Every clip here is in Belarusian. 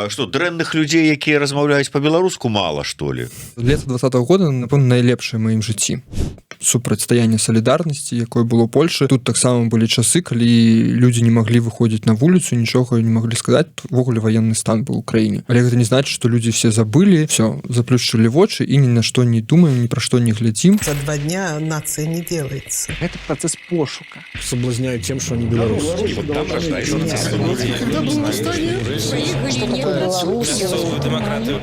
что дрэнных людзей, якія размаўляюць по-беларуску, мало что ли? Лета 2020 года, напэўна, найлепшае маім жыцці. Супрацьстаянне салідарнасці, якое было ў Польшы. Тут таксама былі часы, калі людзі не маглі выходзіць на вуліцу, нічога не маглі сказаць. Увогуле ваенны стан быў у краіне. Але гэта не значыць, што людзі все забылі, все, заплюшчылі вочы і ні на што не думаем, ні пра што не глядзім. За 2 дня нация не делается. Это процесс пошука. Соблазняют тем, что они белорусы.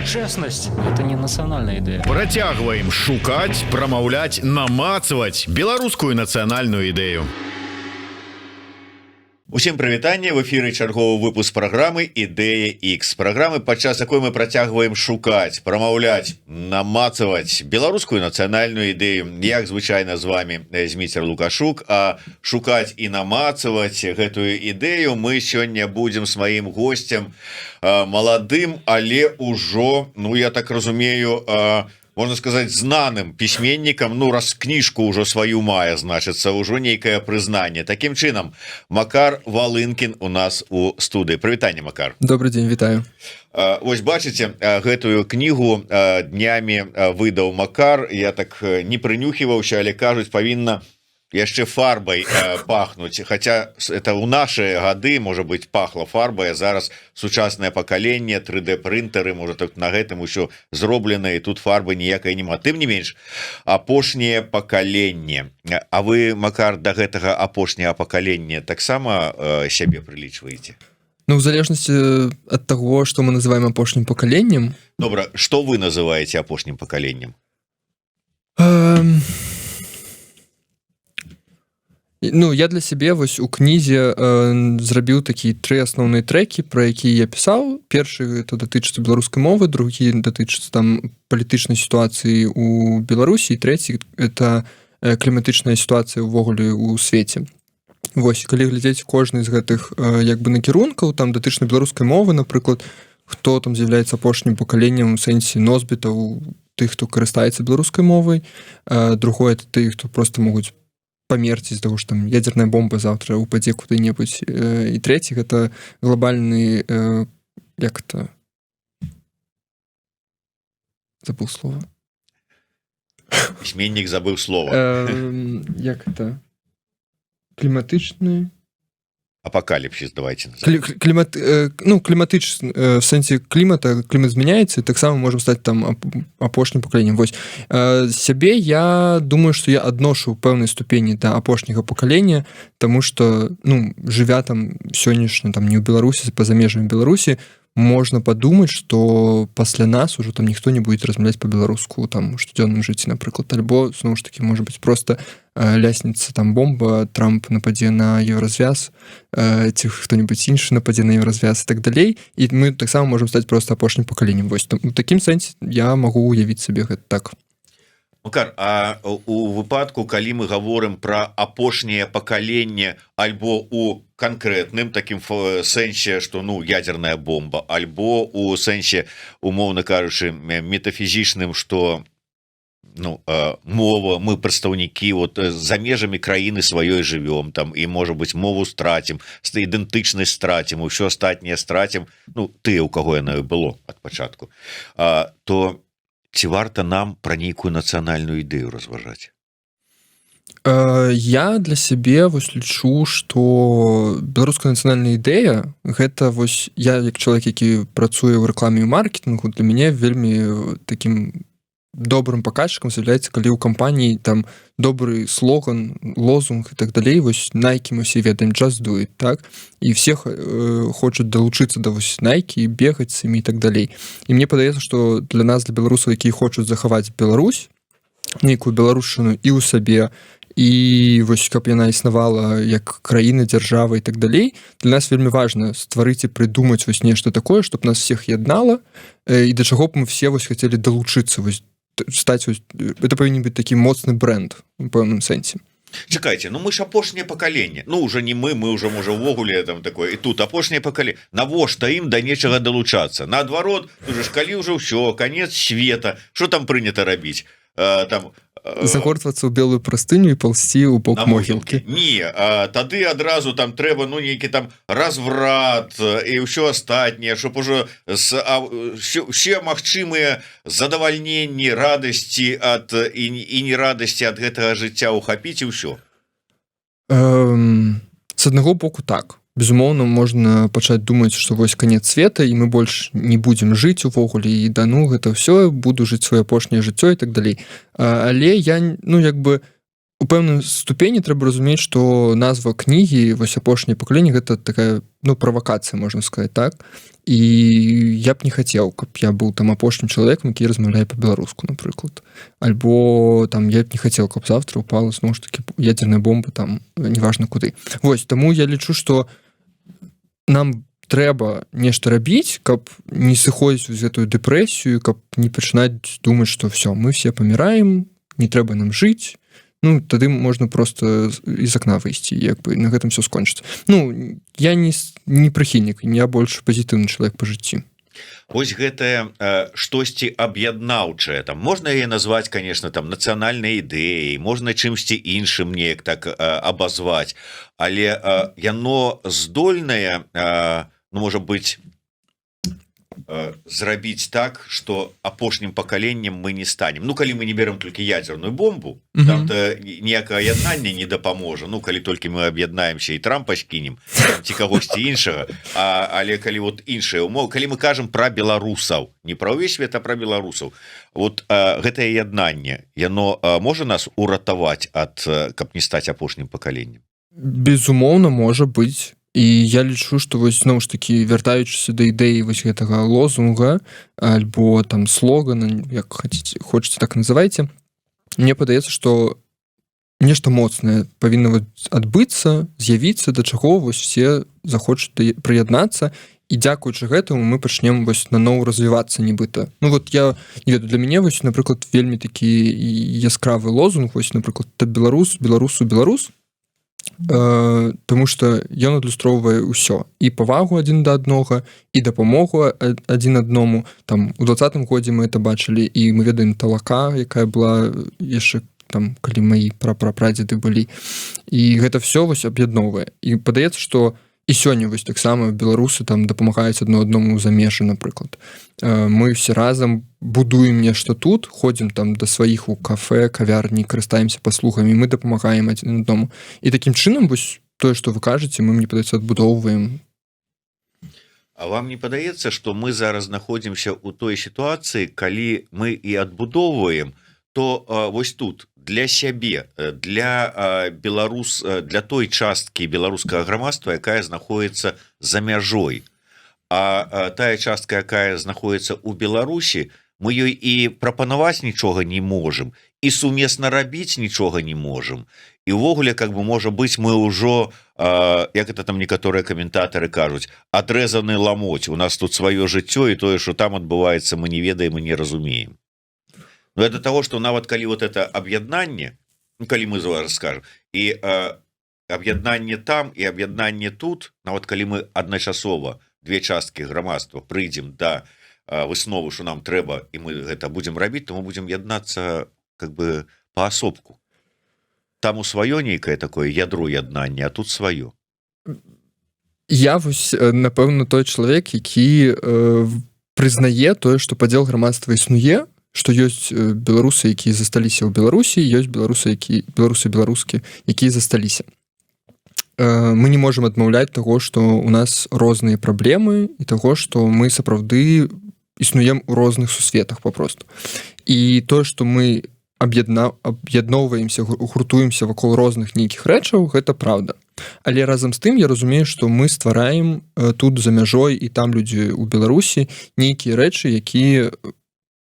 Честность – это не национальная идея. Працягваем шукаць, прамаўляць, намацаваць беларускую нацыянальную ідэю. Усім прывітанне, в эфіры чарговы выпуск праграмы Ідэя X. Праграмы, падчас якой мы працягваем шукаць, прамаўляць, намацаваць беларускую нацыянальную ідэю. Як звычайна з вами Зміцер Лукашук, а шукаць і намацаваць гэтую ідэю мы сёння будзем з маім госцем, маладым, але ўжо, ну я так разумею, можно сказать, знаным письменникам, ну раз книжку уже свою мае, значится, уже нейкое признание. Таким чином, Макар Волынкин у нас у студии. Привитание, Макар. Добрый день, вітаю. Вось бачыце, гэтую книгу днями выдаў Макар. Я так не прынюхиваўся, але кажуць, павінна яшчэ фарбай пахнуть, хотя это у наши гады, может быть, пахло фарбай, а зараз сучаснае пакаленне, 3D принтеры, может, так на гэтым усё зроблена, і тут фарбы ніякай няма. Тым не менш, апошняе пакаленне. А вы, Макар, да гэтага апошняга пакалення таксама сябе прылічваеце? Ну, в залежнасці ад таго, што мы называем апошнім пакаленнем. Добра, што вы называеце апошнім пакаленнем? Ну, я для сябе вось у кнізе зрабіў такія 3 асноўныя трэкі, пра якія я пісаў. Першы это датычыцца беларускай мовы, другі датычыцца там палітычнай сітуацыі у Беларусі, і трэці это кліматычная сітуацыя ўвогуле ў свеце. Вось, калі глядзець кожны з гэтых як бы накірункаў, там датычна беларускай мовы, напрыклад, хто там з'яўляецца апошнім пакаленнем у сэнсе носьбітаў, тых, хто карыстаецца беларускай мовай, другое это тых, хто просто могуць памерці з-за таго, што там ядзерная бомба заўтра упадзе куды-небудзь. І трэці гэта глобальны, як это, забыл слова. Пісьменнік забыў слова. Як это, кліматычны Апокаліпсіс, давайте. Кліматычны, в сэнсе клімата, клімат змяняецца, і таксама можам стаць там апошнім пакаленнем. Вось, сябе я думаю, што я адношу ў пэўнай ступені да апошняга пакалення, таму што, ну, жывя там сённяшня, там, не ў Беларусі, па-за межамі Беларусі, можна падумаць, што пасля нас ужо там ніхто не будзе размаўляць па-беларуску там у штодзённым жыцці, напрыклад, альбо, зноў ж такі, можа быць, проста лясніца там бомба, Трамп нападзе на еўразвяз, ці хто-небудзь іншы нападзе на еўразвяз і так далей, і мы таксама можам стаць проста апошнім пакаленнем. Вось, у такім сэнсе я магу уявіць сабе гэта так. Макар, а у выпадку, калі мы гаворым пра апошняе пакаленне альбо у канкрэтным такім сэнсе, што, ну, ядерная бомба, альбо у сэнсе, умоўна кажучы, метафізічным, што, ну, мова, мы прадстаўнікі вот за межамі краіны сваёй жывём там, і, можа быць, мову страцім, ідэнтычнасць страцім, усё астатняе страцім, ну, тыя, у каго яно было ад пачатку, то ці варта нам пра нейкую нацыянальную ідэю разважаць? Я для сябе вось лічу, што беларуская нацыянальная ідэя гэта вось я як чалавек, які працуе ў рэкламе і маркетынгу, для мяне вельмі такім добрым паказчыкам з'яўляецца, калі ў кампаніі там добры слоган, лозунг і так далей. Вось Nike мы все ведаем, just do it, так? І все хочуць далучыцца да вось Nike, бегаць з імі і так далей. І мне падаецца, што для нас, для беларусаў, якія хочуць захаваць Беларусь, нейкую беларушчыну і ў сабе, і вось каб яна існавала як краіна, дзяржава і так далей, для нас вельмі важна стварыць і прыдумаць вось нешта такое, чтоб нас всех яднала, і да чаго б мы все вось хацелі далучыцца, вось стаць, это павінен быць такі моцны бренд у пэўным сэнсе. Чакайце, ну мы ж апошняе пакаленне, ну уже не мы уже можа ўвогуле там такое, і тут апошняе пакаленне, навошта ім да нечага далучацца? Наадварот, уже ж калі ўжо ўсё, канец света, што там прынята рабіць? Там загортвацца ў белую прастыню і палсці ў бок на могілкі. Не, тады адразу там трэба нейкі там разврат і ўсё астатняе, щоб ужо все магчымыя задавальненні, радасці ад і не радасці ад гэтага жыцця ухапіць і ўсё. З аднаго боку так. Безумоўна, можна пачаць думаць, што вось канец света і мы больш не будзем жыць увогуле і гэта ўсё, буду жыць сваё апошняе жыццё і так далей. Але я, у пэўнай ступені трэба разумець, што назва кнігі вось апошняе пакаленне гэта такая правакацыя, можна сказаць, так. І я б не хацеў, каб я быў там апошнім чалавекам, які размаўляе па-беларуску, напрыклад. Альбо там я б не хацеў, каб завтра упала зноў ж такі ядзерная бомба там неважна куды. Вось, таму я лічу, што нам трэба нешта рабіць, каб не сыходзіць з гэтую дэпрэсію, каб не пачынаць думаць, што все, мы все паміраем, не трэба нам жыць. Тады можна просто з акна выйсці, на гэтым все скончыцца. Я не прыхільнік, я больш пазітыўны чалавек па жыцці. Вось гэтае штосьці аб'яднаўчае, там можна яе назваць, конечно, там нацыянальнай ідэяй, можна чымсьці іншым неяк так абазваць, але яно здольнае, можа быць, зрабіць так, што апошнім пакаленнем мы не станем. Калі мы не берем толькі ядзерную бомбу, там-то ніякае яднанне не дапаможа. Калі толькі мы аб'яднаемся і Трампа скінем, ці кагосьці іншага, але калі вот іншыя умовы, калі мы кажам пра беларусаў, не пра ўвесь свет, а пра беларусаў, вот гэтае яднанне, яно можа нас уратаваць каб не стаць апошнім пакаленнем? Безумоўна, можа быць. І я лічу, што вось зноў ж такі, вяртаючыся да ідэі вось гэтага лозунга альбо там слогана, як хочаце так называйце, мне падаецца, што нешта моцнае павінна адбыцца, з'явіцца, да чаго вось все захочуць прыяднацца, і дзякуючы гэтаму мы пачнем вось наноў развівацца нібыта. Я не ведаю, для мяне вось, напрыклад, вельмі такі яскравы лозунг, вось, напрыклад, беларус, беларусу, беларус, тому што ён адлюстроўвае ўсё, і павагу адзін да аднога, і дапамогу адзін адному. Там у 20-м годзе мы это бачылі, і мы ведаем Талака, якая была яшчэ там, калі маі прапрапрадзеды былі, і гэта все вось аб'ядноўвае. І падаецца, што і сёння вось таксама беларусы там дапамагаюць адно адному за межы, напрыклад. Мы все разам будуем нешта тут, ходзім там да сваіх у кафе, кавярні, карыстаемся паслугамі, мы дапамагаем адзін адному. І такім чынам вось тое, што вы кажаце, мы, мне падаецца, адбудоўваем. А вам не падаецца, што мы зараз знаходзімся ў той сітуацыі, калі мы і адбудоўваем, то вось тут для сябе, для той часткі беларускага грамадства, якая знаходіцца за мяжой. А тая частка, якая знаходіцца ў Беларусі, мы ёй і прапанаваць нічога не можам, і сумесна рабіць нічога не можам. І ўвогуле, можа быць, мы ўжо, як это там некаторыя каментатары кажуць, адрэзаны ламоць. У нас тут сваё жыццё, і тое, што там адбываецца, мы не ведаем і не разумеем. Но это того, что нават калі вот это аб'яднанне, калі мы зараз скажем, і аб'яднанне там і аб'яднанне тут, нават калі мы адначасова две часткі грамадства прыйдзем да высновы, што нам трэба, і мы гэта будзем рабіць, то мы будзем яднацца паасобку. Там у сваё нейкае такое ядро яднання, а тут сваё. Я вось, напэўна, той чалавек, які прызнае тое, што падзел грамадства існуе, што ёсць беларусы, якія засталіся ў Беларусі, ёсць беларусы-беларускі, якія засталіся. Мы не можам адмаўляць таго, што ў нас розныя праблемы і таго, што мы сапраўды існуем у розных сусветах папросту. І тое, што мы аб'ядноўваемся, гуртуемся вакол розных нейкіх рэчаў, гэта праўда. Але разам з тым я разумею, што мы ствараем тут за мяжой і там людзі ў Беларусі нейкія рэчы, якія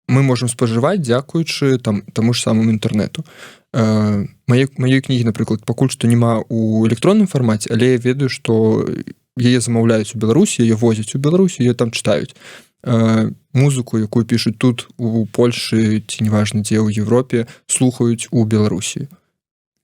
мы можам спажываць, дзякуючы таму ж самому інтэрнэту. Маёй кнігі, напрыклад, пакуль што няма ў электронным фармаце, але я ведаю, што яе замаўляюць у Беларусі, яе возяць у Беларусі, яе там чытаюць. Музыку, якую пішуць тут у Польшы ці неважна дзе ў Европе, слухаюць у Беларусі.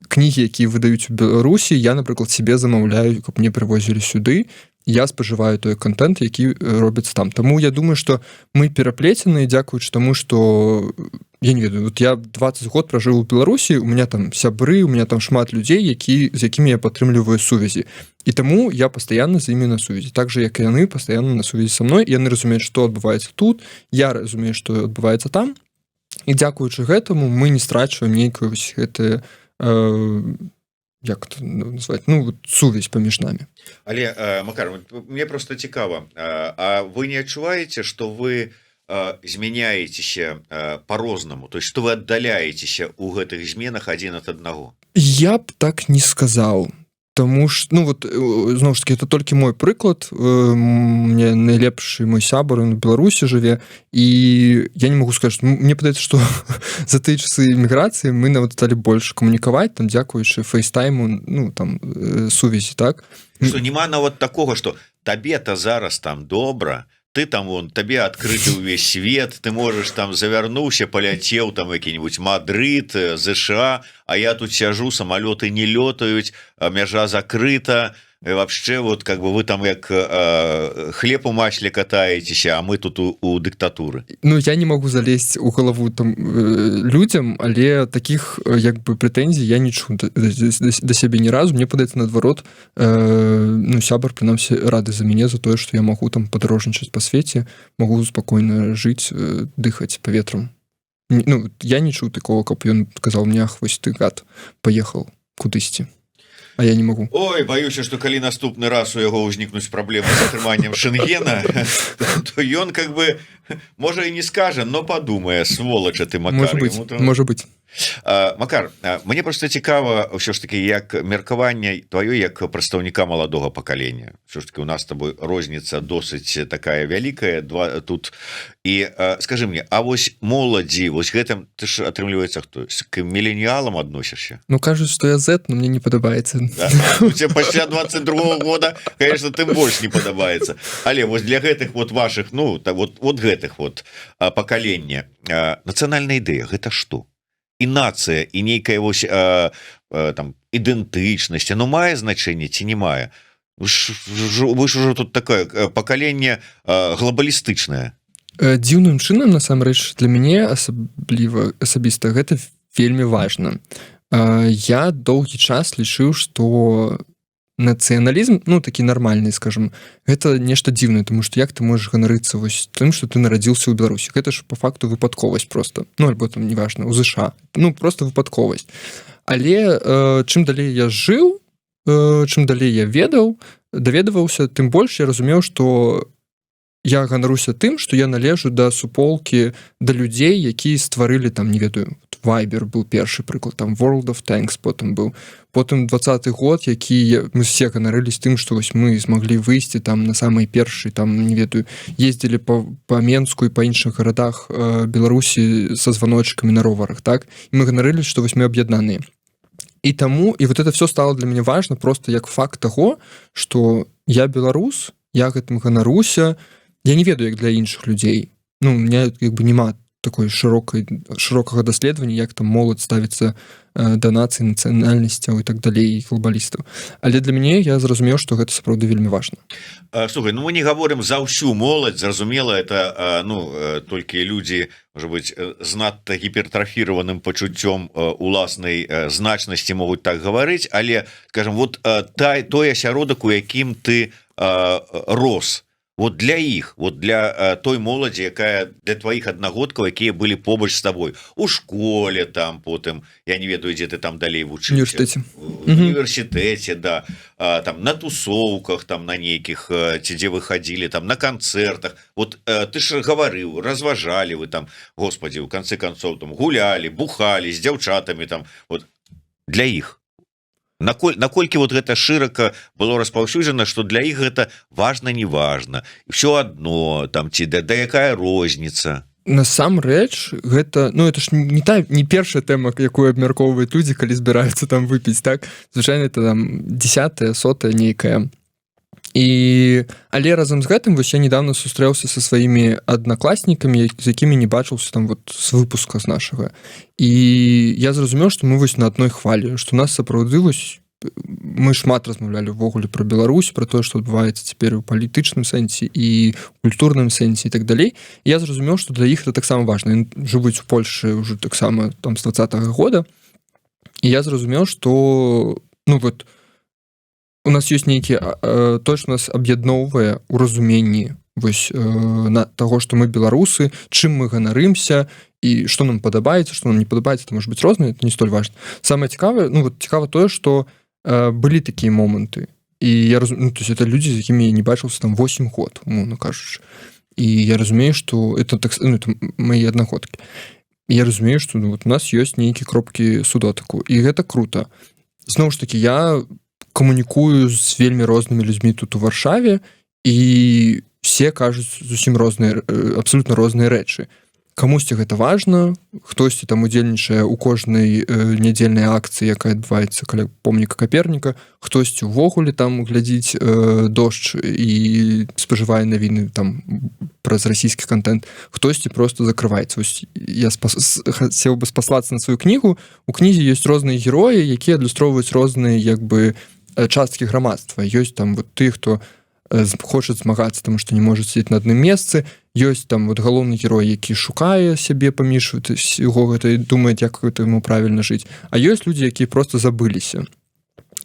Кнігі, якія выдаюць у Беларусі, я, напрыклад, себе замаўляю, каб мне прывозілі сюды. Я спажываю той контент, які робіцца там. Таму я думаю, што мы пераплецены, дзякуючы таму, што я не ведаю, вот я 20 год прожыў у Беларусі, у меня там сябры, у меня там шмат людзей, з якімі я падтрымліваю сувязі, і таму я пастаянна з імі на сувязі, так же як і яны пастаянна на сувязі са мной, яны разумеюць, што адбываецца тут, я разумею, што адбываецца там, і дзякуючы гэтаму мы не страчваем нейкую вось гэтае як это назваць, ну вот, сувязь паміж намі. Але Макар, мне просто цікава, а вы не адчуваеце, што вы змяняецеся по-рознаму, то есть што вы аддаляецеся ў гэтых зменах адзін ад аднаго? Я б так не сказаў, тому что, ну вот, зноў ж таки, это толькі мой прыклад, мне найлепшы мой сябар, он у Беларусі жыве, і я не могу сказаць, мне падаецца, што за тыя часы эміграцыі мы нават сталі больш камунікаваць, там, дзякуючы фейстайму, ну, там, сувязі, так? Што няма нават такога, што табе-то зараз там добра, ты там, вон, табе адкрыты ўвесь свет, ты можаш там завярнуўся, паляцеў там які-нибудь Мадрид, ЗША, а я тут сяжу, самалёты не лётаюць, мяжа закрыта, и вообще вот как бы вы там як хлеб у масле катаецеся, а мы тут у дыктатуры. Ну, я не могу залезть у галаву там людям, але таких як бы прэтэнзій я не чуў да сябе ні разу. Мне падаецца наадварот, ну, сябар прынамсі рады за мяне за тое, што я магу там падарожнічаць па свеце, магу спакойна жыць, дыхаць паветрам. Ну, я не чуў такого, каб ён сказаў мне: ах, вось ты гад, паехаў кудысьці. А я не могу. Ой, боюся, што калі наступны раз у яго ўзнікнуць праблемы з атрыманнем Шенгена, то ён как бы, можа і не скажа, но падумае, сволача ты, Макар. Можа быць. Макар, мне просто цікава ўсё ж таки як меркаванне твоё як прадстаўніка маладога пакалення. Ўсё ж таки у нас с тобой розніца досыць такая вялікая тут. І скажи мне, а вось моладзі, вось гэтым ты ж атрымліваецца хто? К міленіалам адносішся? Ну, кажуць, што я Z, но мне не падабаецца. Пасля 22-го года, конечно, тым больш не падабаецца. Але вось для гэтых вот ваших, ну, вот гэтых вот пакалення, нацыянальная ідэя, гэта што? І нацыя, і нейкая вось там ідэнтычнасць, ну мае значэнне ці не мае? Вы ж ужо тут такое пакаленне глобалістычнае. Дзіўным чынам, насамрэч, для мяне асабіста гэта вельмі важна. Я доўгі час лічыў, што нацыяналізм, ну, такі нармальны, скажем, гэта нешта дзіўнае, тому што як ты можаш ганарыцца вось тым, што ты нарадзіўся ў Беларусі? Гэта ж па факту выпадковасць просто. Ну, альбо там, неважна, у ЗША. Ну, просто выпадковасць. Але чым далей я жыў, чым далей я даведаваўся, тым больш я разумеў, што я ганаруся тым, што я належу да суполкі, да людзей, якія стварылі там, не ведаю, Viber быў першы прыклад, там World of Tanks потым быў. Потым 20-й год, які мы все ганарылись тым, што вось мы змаглі выйсці там на самай першай, там, не ведаю, ездзілі па Менску і па іншых гарадах Беларусі са званочкамі на роварах, так? І мы ганарылись, што вось мы аб'яднаныя. І таму, і вот это все стало для мяне важна просто як факт таго, што я беларус, я гэтым ганаруся, я не ведаю, як для іншых людзей. Ну, у меня як бы няма такой шырокага даследавання, як там моладзь ставіцца да нацый, нацыянальнасцяў і так далей, і глобалістаў. Але для мяне я зразумеў, што гэта сапраўды вельмі важна. Слухай, ну мы не гаворым за ўсю моладзь, зразумела, это, ну, толькі людзі, можа быць, з надта гіпертрафіраваным пачуццём уласнай значнасці могуць так гаварыць, але, скажем, вот той асяродак, у якім ты рос, вот для іх, вот для той моладзі, якая для тваіх аднагодкаў, якія былі побач з табой у школе, там потым, я не ведаю, дзе ты там далей вучыўся, в універсітэце, да, там на тусоўках, там на нейкіх, ці дзе вы хадзілі, там на канцэртах, вот ты ж гаварыў, разважалі вы там, господі, у канцы канцоў там гулялі, бухалі з дзяўчатамі там, вот для іх. Наколькі вот гэта шырока было распаўсюджана, што для іх гэта важна, не важна, все адно там ці да якая розніца. Насамрэч гэта, ну, это ж не першая тэма, якую абмяркоўваюць людзі, калі збіраюцца там выпіць, так? Звычайна это там 10-я, 100-я нейкая. Але разам з гэтым вось я недавно сустрэўся са сваімі аднакласнікамі, з якімі не бачыўся там вот з выпуска з нашага. І я зразумеў, што мы вось на адной хвалі, што нас сапраўды вось мы шмат размаўлялі ўвогуле про Беларусь, про тое, што адбываецца цяпер у палітычным сэнсе і культурным сэнсе і так далей. Я зразумеў, што для іх это таксама важна. Жывуць у Польшы ўжо таксама там з 20-го года. І я зразумеў, што у нас ёсць нейкі тое, што нас аб'ядноўвае ў разуменні на таго, што мы беларусы, чым мы ганарымся і што нам падабаецца, што нам не падабаецца, это можа быць рознае, это не столь важна. Самае цікавае, цікава тое, што былі такія моманты. І я разумею, то есть это людзі, з якімі я не бачыўся там 8 год, умоўна кажучы. І я разумею, што это мае аднаходкі. Я разумею, што у нас ёсць нейкія кропкі судотыку. І гэта круто. Зноў ж такі, я камунікую з вельмі рознымі людзьмі тут у Варшаве, і все кажуць зусім розныя, абсолютна розныя рэчы. Камусьці гэта важна, хтосьці там удзельнічае ў кожнай нядзельнай акцыі, якая адбываецца каля помніка Каперніка, хтосьці ўвогуле там глядзіць дождж і спажывае навіны там праз расійскі контент, хтосьці просто закрываецца. Я хацеў бы спаслацца на сваю кнігу. У кнізе ёсць розныя героі, якія адлюстроўваюць розныя часткі грамадства. Ёсць там тыя, хто хоча змагацца, таму што не можа сидзець на адным месцы. Ёсць там галоўны герой, які шукае сябе паміж усяго гэта і думае, як гэта яму правільна жыць. А ёсць людзі, якія просто забыліся.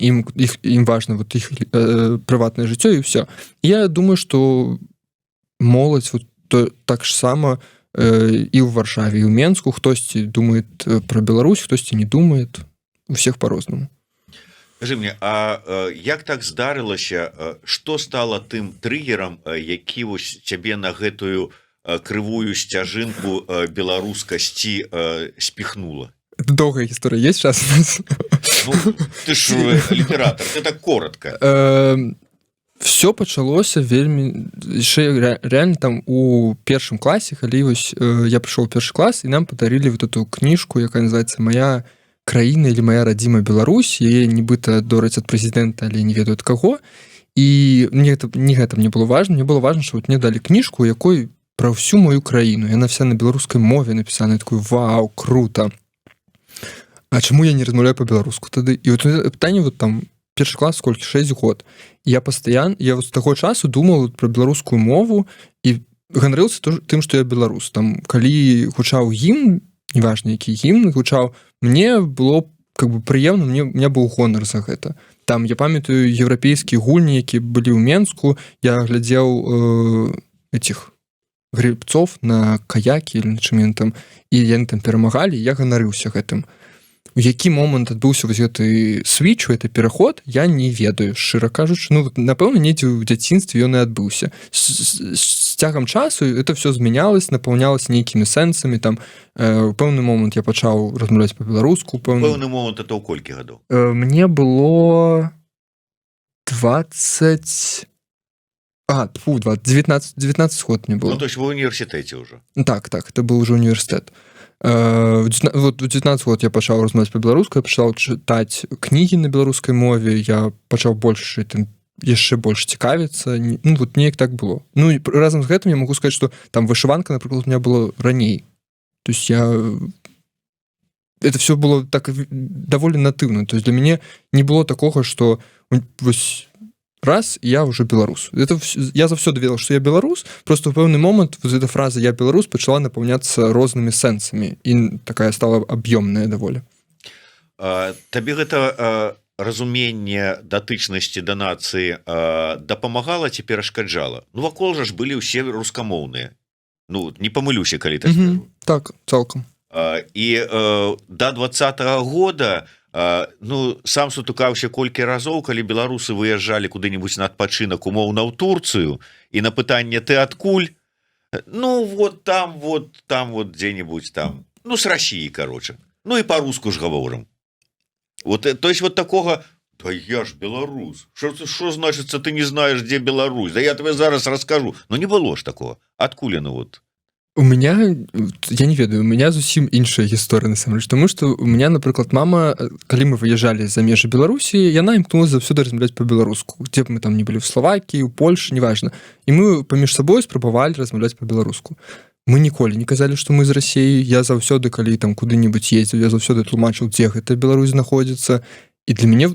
Ім важна іх прыватнае жыццё і ўсё. Я думаю, што моладзь так ж сама і ў Варшаве, і ў Менску. Хтосьці думае пра Беларусь, хтосьці не думае. У всех по-рознаму. Скажи мне, а як так здарылася, што стала тым трыгерам, які цябе на гэтую крывую сцяжынку беларускасці спіхнула? Доўгая гісторыя есть час? Ты ж літаратар, ты так коротко. Все пачалося вельмі реально там у першым класе, калі я прыйшоў у першы клас, і нам падарылі эту кніжку, якая называется «Моя краіна» или «Моя радзімая Беларусь». Яе нібыта дораць ад прэзідэнта, але не ведаю ад каго. І мне гэта мне было важна. Мне было важна, што мне далі кніжку, якой пра ўсю мою краіну. Яна вся на беларускай мове напісана. Такой, вау, круто. А чаму я не размаўляю па-беларуску тады? І пытанне там першы клас сколькі? 6 год. Я з таго часу думаў пра беларускую мову і ганарыўся тым, што я беларус. Там, калі гучаў гімн, неважна, які гімн гучаў, мне было прыемна, мне быў гонар за гэта. Там я памятаю еўрапейскія гульні, якія былі ў Менску, я глядзеў этих гребцов на каякі или на чым яны там, і яны там перамагалі, я ганарыўся гэтым. У які момант адбыўся гэты свіч, гэты пераход, я не ведаю, шчыра кажучы. Напэўна, недзе ў дзяцінстве ён і адбыўся. З цягам часу это все змянялось, напаўнялось нейкімі сэнсамі. Там у пэўны момант я пачаў размаўляць па-беларуску. Пэўны момант это ў колькі гадоў? Мне было 19 год мне было. То есть вы ў універсітэце ўжо? Так, это быў уже універсітэт. У 19 год я пачаў размаўляць па-беларуску, я пачаў чытаць кнігі на беларускай мове, я пачаў яшчэ больш цікавіцца. Неяк так было. І разам з гэтым я магу сказаць, што там вышыванка, напрыклад, у меня было раней. То есть это все было так даволі натыўна. То есть для мяне не было такога, што раз, я уже беларус. Я заўсёды ведаў, што я беларус, просто ў пэўны момант эта фраза «я беларус» пачала напаўняцца рознымі сэнсамі, і такая стала аб'ёмная даволі. Табе гэта разуменне датычнасці да нацыі дапамагала ці перашкаджала? Вакол жа ж былі ўсе рускамоўныя. Не памылюся, калі так скажу. Так, цалкам. І да 20-го года сам сутыкаўся колькі разоў, калі беларусы выязджалі куды-нибудь на адпачынак умоўна ў Турцыю, і на пытанне «ты адкуль?» там дзе-нибудь там. С России, короче. І по-руску ж гаворым. То есть такого, да я ж беларус. Что значится, ты не знаешь, где Беларусь? Да я тебе зараз расскажу. Не было ж такого. Адкуль яно У меня, я не ведаю, у меня зусім іншая гісторыя, насамрэч, тому што у меня, напрыклад, мама, калі мы выязджалі за межы Беларусі, яна імкнулася заўсёды размаўляць па-беларуску. Дзе б мы там не былі, в Словакіі, у Польшы, неважна. І мы паміж сабой спрабавалі размаўляць па-беларуску. Мы ніколі не казалі, што мы з Расіі. Я заўсёды, калі там куды-нибудь ездзіў, я заўсёды тлумачыў, дзе гэта Беларусь знаходзіцца. І для мяне,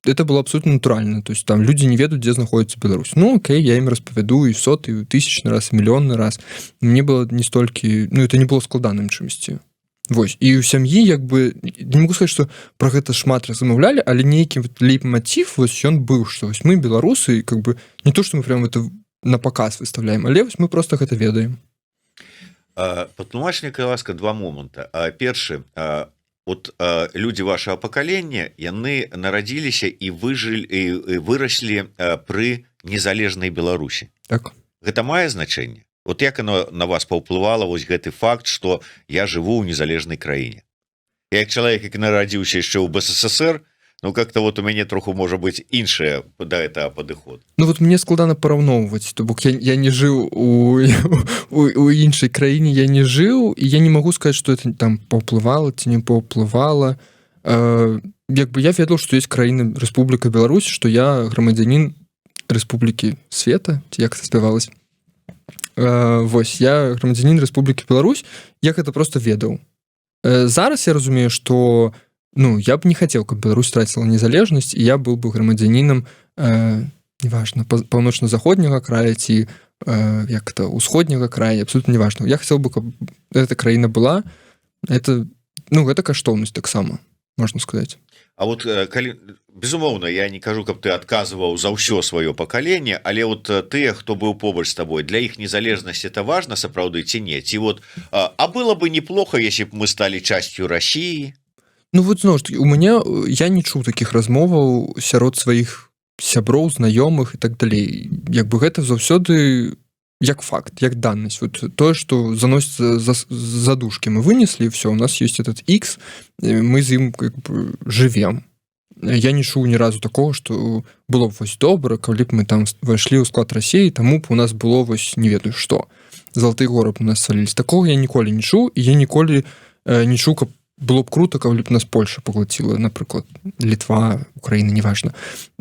это было абсолютно натуральна. То есть там людзі не ведаюць, дзе знаходіцца Беларусь. Ну окей, я ім распавяду і соты, і тысячны раз, і мільённы раз. Мне было не столькі, ну это не было складаным чымсьці. Вось, і ў сям'і як бы не могу сказаць, што пра гэта шмат размаўлялі, але нейкі лейтмотив вось ён быў, што вось мы беларусы, как бы не то, што мы прям это на паказ выставляем, але вось мы просто гэта ведаем. Патлумач мне, ласка, два моманта. Першы, от людзі вашага пакалення, яны нарадзіліся і выраслі пры незалежнай Беларусі. Так. Гэта мае значэнне? Вот як оно на вас паўплывала вось гэты факт, што я жыву ў незалежнай краіне. Я як чалавек, які нарадзіўся яшчэ ў БССР, ну как-то вот у мяне троху можа быць іншая да этого падыход. Ну вот мне складана параўноўваць, то бок я не жыў у іншай краіне, я не жыў, і я не магу сказаць, што это там паўплывала ці не паўплывала. Як бы я ведаў, што ёсць краіна Рэспубліка Беларусь, што я грамадзянін Рэспублікі Света, ці як это спявалася. Вось, я грамадзянін Рэспублікі Беларусь, я гэта просто ведаў. Зараз я разумею, што ну, я б не хацеў, каб Беларусь страціла незалежнасць, і я быў бы грамадзянінам неважна, паўночна-заходняга края ці як это, усходняга края, абсолютно неважна. Я хацеў бы, каб эта краіна была, это, ну, гэта каштоўнасць таксама, можна сказаць. А вот калі, безумоўна, я не кажу, каб ты адказваў за ўсё сваё пакаленне, але вот тыя, хто быў побач з табой, для іх незалежнасць это важна сапраўды ці не? Ці вот, а было бы неплохо, если б мы стали частью России? Ну вот зноў ж таки, у мяне я не чуў такіх размоваў сярод сваіх сяброў, знаёмых і так далей. Як бы гэта заўсёды як факт, як даннасць. Вот тое, што заносіцца задушкі мы вынеслі, все, у нас есть этот X, мы з ім как бы жывем. Я не чуў ні разу такого, што было б вось добра, калі б мы там вайшлі ў склад Расіі, таму б у нас было вось не ведаю што. Залаты горы б у нас сваліліся. Такого я ніколі не чуў, і я ніколі не чуў, каб было б круто, калі б нас Польша паглаціла, напрыклад, Літва, Украіна, неважна.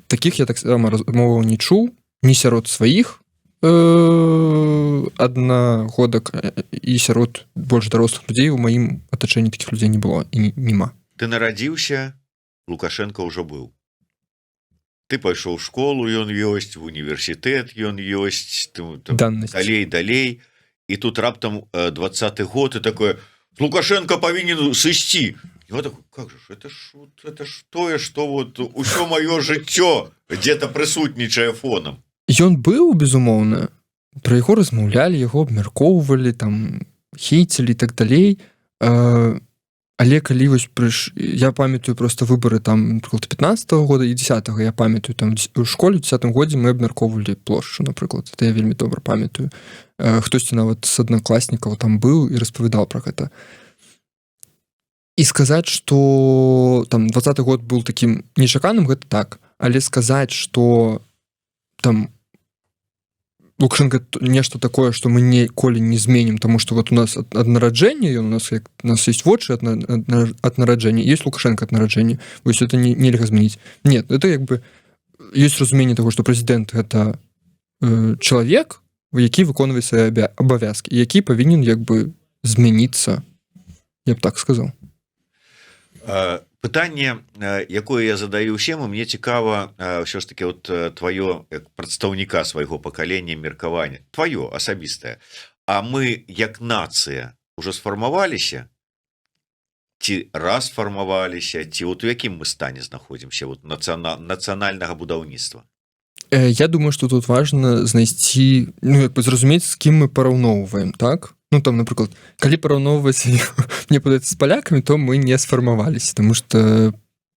Такіх я таксама размоваў не чуў, ні сярод сваіх аднагодак і сярод больш дарослых людзей у маім атачэнні такіх людзей не было і нема. Ты нарадзіўся, Лукашенко ўжо быў. Ты пайшоў у школу, ён ёсць, в універсітэт ён ёсць, далей, і тут раптам 20-й год, і такое, Лукашенко павінен сысці. І вот такой, как же, это ж тое, што вот усё маё жыццё где-то прысутнічае фонам. Ён быў, безумоўна, пра яго размаўлялі, яго абмяркоўвалі, там, хейцілі і так далей, але калі вось я памятаю просто выбары там, напрыклад, 15-го года і 10-го, я памятаю, там, у школе ў 10-м годзе мы абмяркоўвалі плошчу, напрыклад, это я вельмі добра памятаю. Хтосьці нават з аднакласнікаў там быў і распавядаў пра гэта. І сказаць, што там 20-й год быў такім нечаканым, гэта так, але сказаць, што там Лукашенко нешта такое, што мы ніколі не зменім, таму што вот у нас ад нараджэння, у нас есть вочы ад нараджэння, есть Лукашенко ад нараджэння, вось это нельга змяніць. Нет, это як бы ёсць разуменне таго, што прэзідэнт гэта чалавек, які выконвае свае абавязкі, які павінен як бы змяніцца, я б так сказаў. Пытанне, якое я задаю ўсім, мне цікава ўсё ж таки вот твоё як прадстаўніка свайго пакалення меркавання, твоё асабістае. А мы як нацыя уже сфармаваліся? Ці расфармаваліся? Ці вот у якім мы стане знаходзімся вот нацыянальнага будаўніцтва? Я думаю, што тут важна знайсці, ну як бы зразумець, з кім мы параўноўваем, так? Ну, там, напрыклад, калі параўноўваць мне падаецца з палякамі, то мы не сфармаваліся, таму што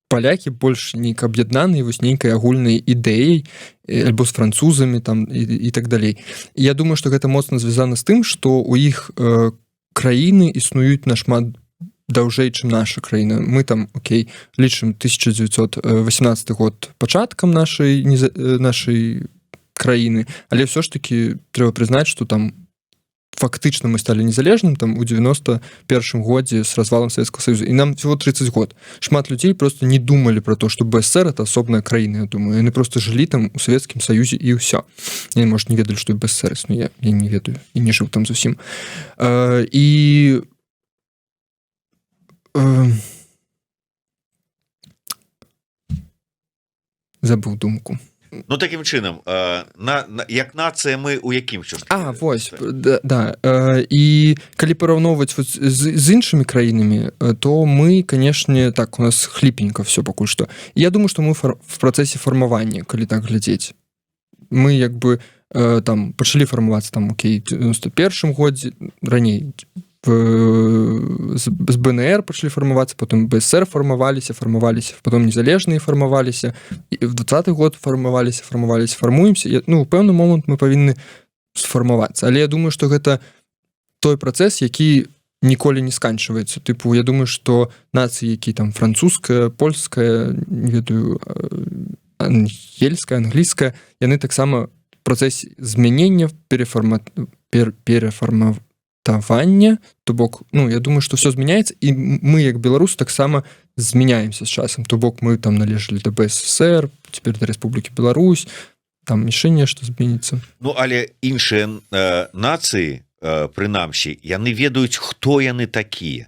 палякі больш нейк аб'яднаныя вось нейкай агульнай ідэяй альбо з французамі там і так далей. І я думаю, што гэта моцна звязана з тым, што у іх краіны існуюць нашмат даўжэй, чым наша краіна. Мы там, окей, лічым 1918 год пачаткам нашай краіны, але ўсё ж такі трэба прызнаць, што там фактычна мы сталі незалежным там у 91-м годзе з развалом Советского Союза, і нам всего 30 год. Шмат людзей просто не думалі про то, што БССР это асобная краіна, я думаю. Яны просто жылі там у Советскім Союзе і ўсё. Яны, может, не ведалі, што БССР існуе. Я не ведаю, і не жыў там зусім. І забыў думку. Ну таким чынам як нацыя мы у якім вось і калі параўноўваць з іншымі краінамі, то мы, канешне, так, у нас хліпенька все пакуль што. Я думаю, што мы в працэсе фармавання, калі так глядзець. Мы як бы там пачалі фармавацца там, окей, 91-м годзе, раней з БНР пачалі фармавацца, потым БСР фармаваліся, потом незалежныя фармаваліся, і в 20-й год фармаваліся, фармуемся. Ну, у пэўны момант мы павінны сфармавацца. Але я думаю, што гэта той працэс, які ніколі не сканчваецца. Тыпу, я думаю, што нацыі, які там французская, польская, не ведаю, ангельская, англійская, яны таксама в працэсе змянення, перафармавання, то бок, ну, я думаю, што все змяняецца, і мы, як беларусы, таксама змяняемся з часам. То бок мы там належалі да БССР, цяпер да Рэспублікі Беларусь, там яшчэ нешта зменіцца. Ну, але іншыя нацыі, прынамсі, яны ведаюць, хто яны такія.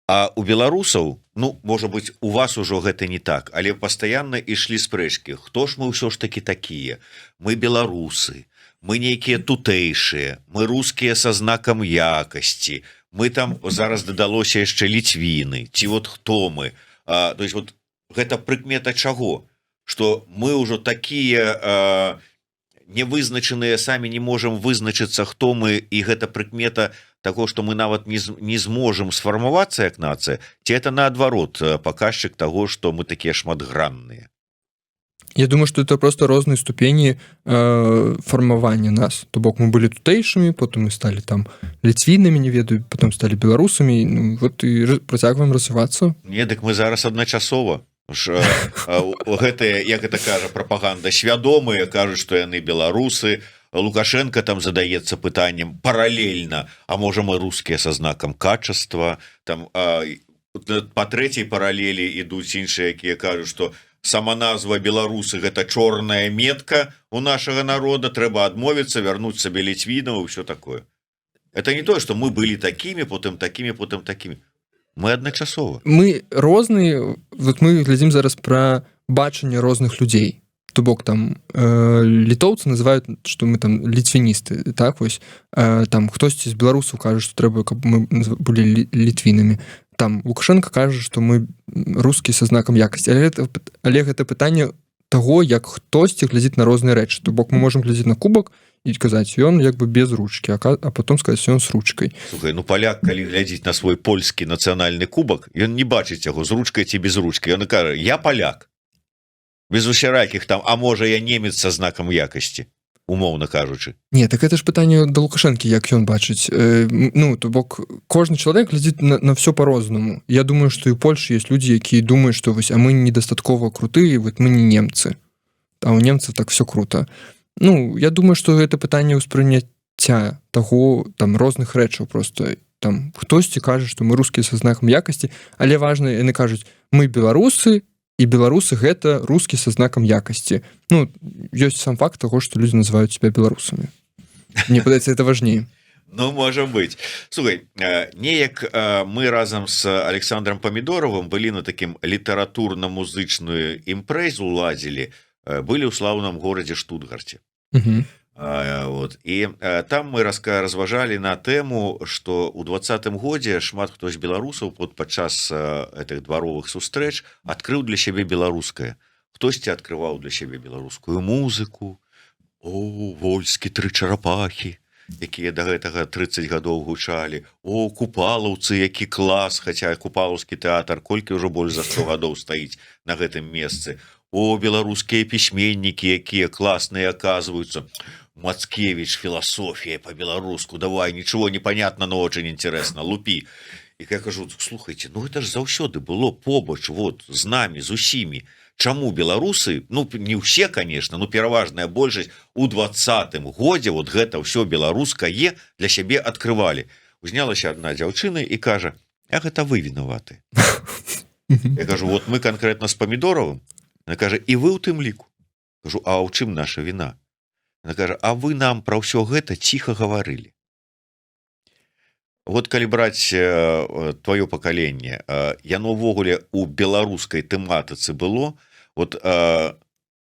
А у беларусаў, ну, можа быць, у вас ужо гэта не так, але пастаянна ішлі спрэчкі. Хто ж мы ўсё ж такі такія? Мы беларусы, мы нейкія тутэйшыя, мы рускія са знакам якасці, мы там зараз дадалося яшчэ ліцвіны, ці вот хто мы? То есть вот гэта прыкмета чаго? Што мы ўжо такія невызначаныя, самі не можам вызначыцца, хто мы, і гэта прыкмета таго, што мы нават не зможам сфармавацца як нацыя, ці это наадварот паказчык таго, што мы такія шматгранныя? Я думаю, што это просто розныя ступені фармавання нас. То бок мы былі тутэйшымі, потым мы сталі там ліцвінамі, не ведаю, потым сталі беларусамі, ну, вот і працягваем развівацца. Не, дык мы зараз адначасова. Гэтыя, як гэта кажа прапаганда, свядомыя кажуць, што яны беларусы. Лукашенко там задаецца пытаннем паралельна, а можа мы рускія са знакам качества, там па трэцяй паралелі ідуць іншыя, якія кажуць, што сама назва беларусы гэта чорная метка у нашага народа, трэба адмовіцца, вярнуць сабе ліцвінаў і ўсё такое. Это не тое, што мы былі такімі, потым такімі, потым такімі. Мы адначасова. Мы розныя, вот мы глядзім зараз пра бачанне розных людзей. То бок там літоўцы называюць, што мы там ліцвіністы, так вось. Там хтосьці з беларусаў кажа, што трэба, каб мы былі літвінамі. Там Лукашенко кажа, што мы рускі са знакам якасці. Але гэта пытанне таго, як хтосьці глядзіць на розныя рэчы. То бок мы можам глядзець на кубак і казаць, ён як бы без ручкі, а потом сказаць, ён з ручкай. Слухай, ну паляк, калі глядзіць на свой польскі нацыянальны кубак, ён не бачыць яго з ручкай ці без ручкі. Ён кажа, я паляк. Без усяракіх там, а можа я немец са знакам якасці, умоўна кажучы. Не, так это ж пытанне да Лукашэнкі, як ён бачыць. Ну, то бок, кожны чалавек глядзіць на все по-рознаму. Я думаю, што і ў Польшы ёсць людзі, якія думаюць, што вось, а мы недастаткова крутыя, вот мы не немцы. А ў немцаў так все круто. Ну, я думаю, што гэта пытанне ўспрыняцця таго, там, розных рэчаў просто. Там, хтосьці кажа, што мы рускія са знакам якасці, але важна, яны кажуць, мы беларусы, і беларусы гэта рускі са знакам якасці. Ну, ёсць сам факт таго, што людзі называюць себя беларусамі. Мне падаецца, это важней. Ну, можа быць. Слухай, неяк мы разам з Александром Памідоровым былі на такім літаратурна-музычную імпрэзу ладзілі, былі ў слаўным горадзе Штутгарце. Вот. І там мы разважалі на тэму, што ў 20-м годзе шмат хто з беларусаў падчас гэтых дваровых сустрэч адкрыў для сябе беларускае. Хтосьці адкрываў для сябе беларускую музыку, вольскі тры чарапахі, якія да гэтага 30 гадоў гучалі, купалаўцы, які клас, хаця купалаўскі тэатр колькі ўжо больш за 100 гадоў стаіць на гэтым месцы. Беларускія пісьменнікі, якія класныя аказваюцца. Мацкевич, философия по-белоруску, давай, ничего не понятно, но очень интересно, лупи. И я кажу, слухайте, ну это ж заўсёды было побач, вот, з нами, з усімі. Чаму беларусы, ну не ўсе, конечно, но пераважная большасць у 20-м годзе вот гэта ўсё беларускае для сябе адкрывалі. Узнялася одна дзяўчына і кажа, а гэта вы вінаваты. Я кажу, вот мы конкретно з Памідоровым. Она кажа, і вы ў тым ліку. Кажу, а ў чым наша віна? Она кажа, а вы нам пра ўсё гэта ціха гаварылі. Вот калі браць твоё пакаленне, яно ўвогуле у беларускай тэматыцы было, вот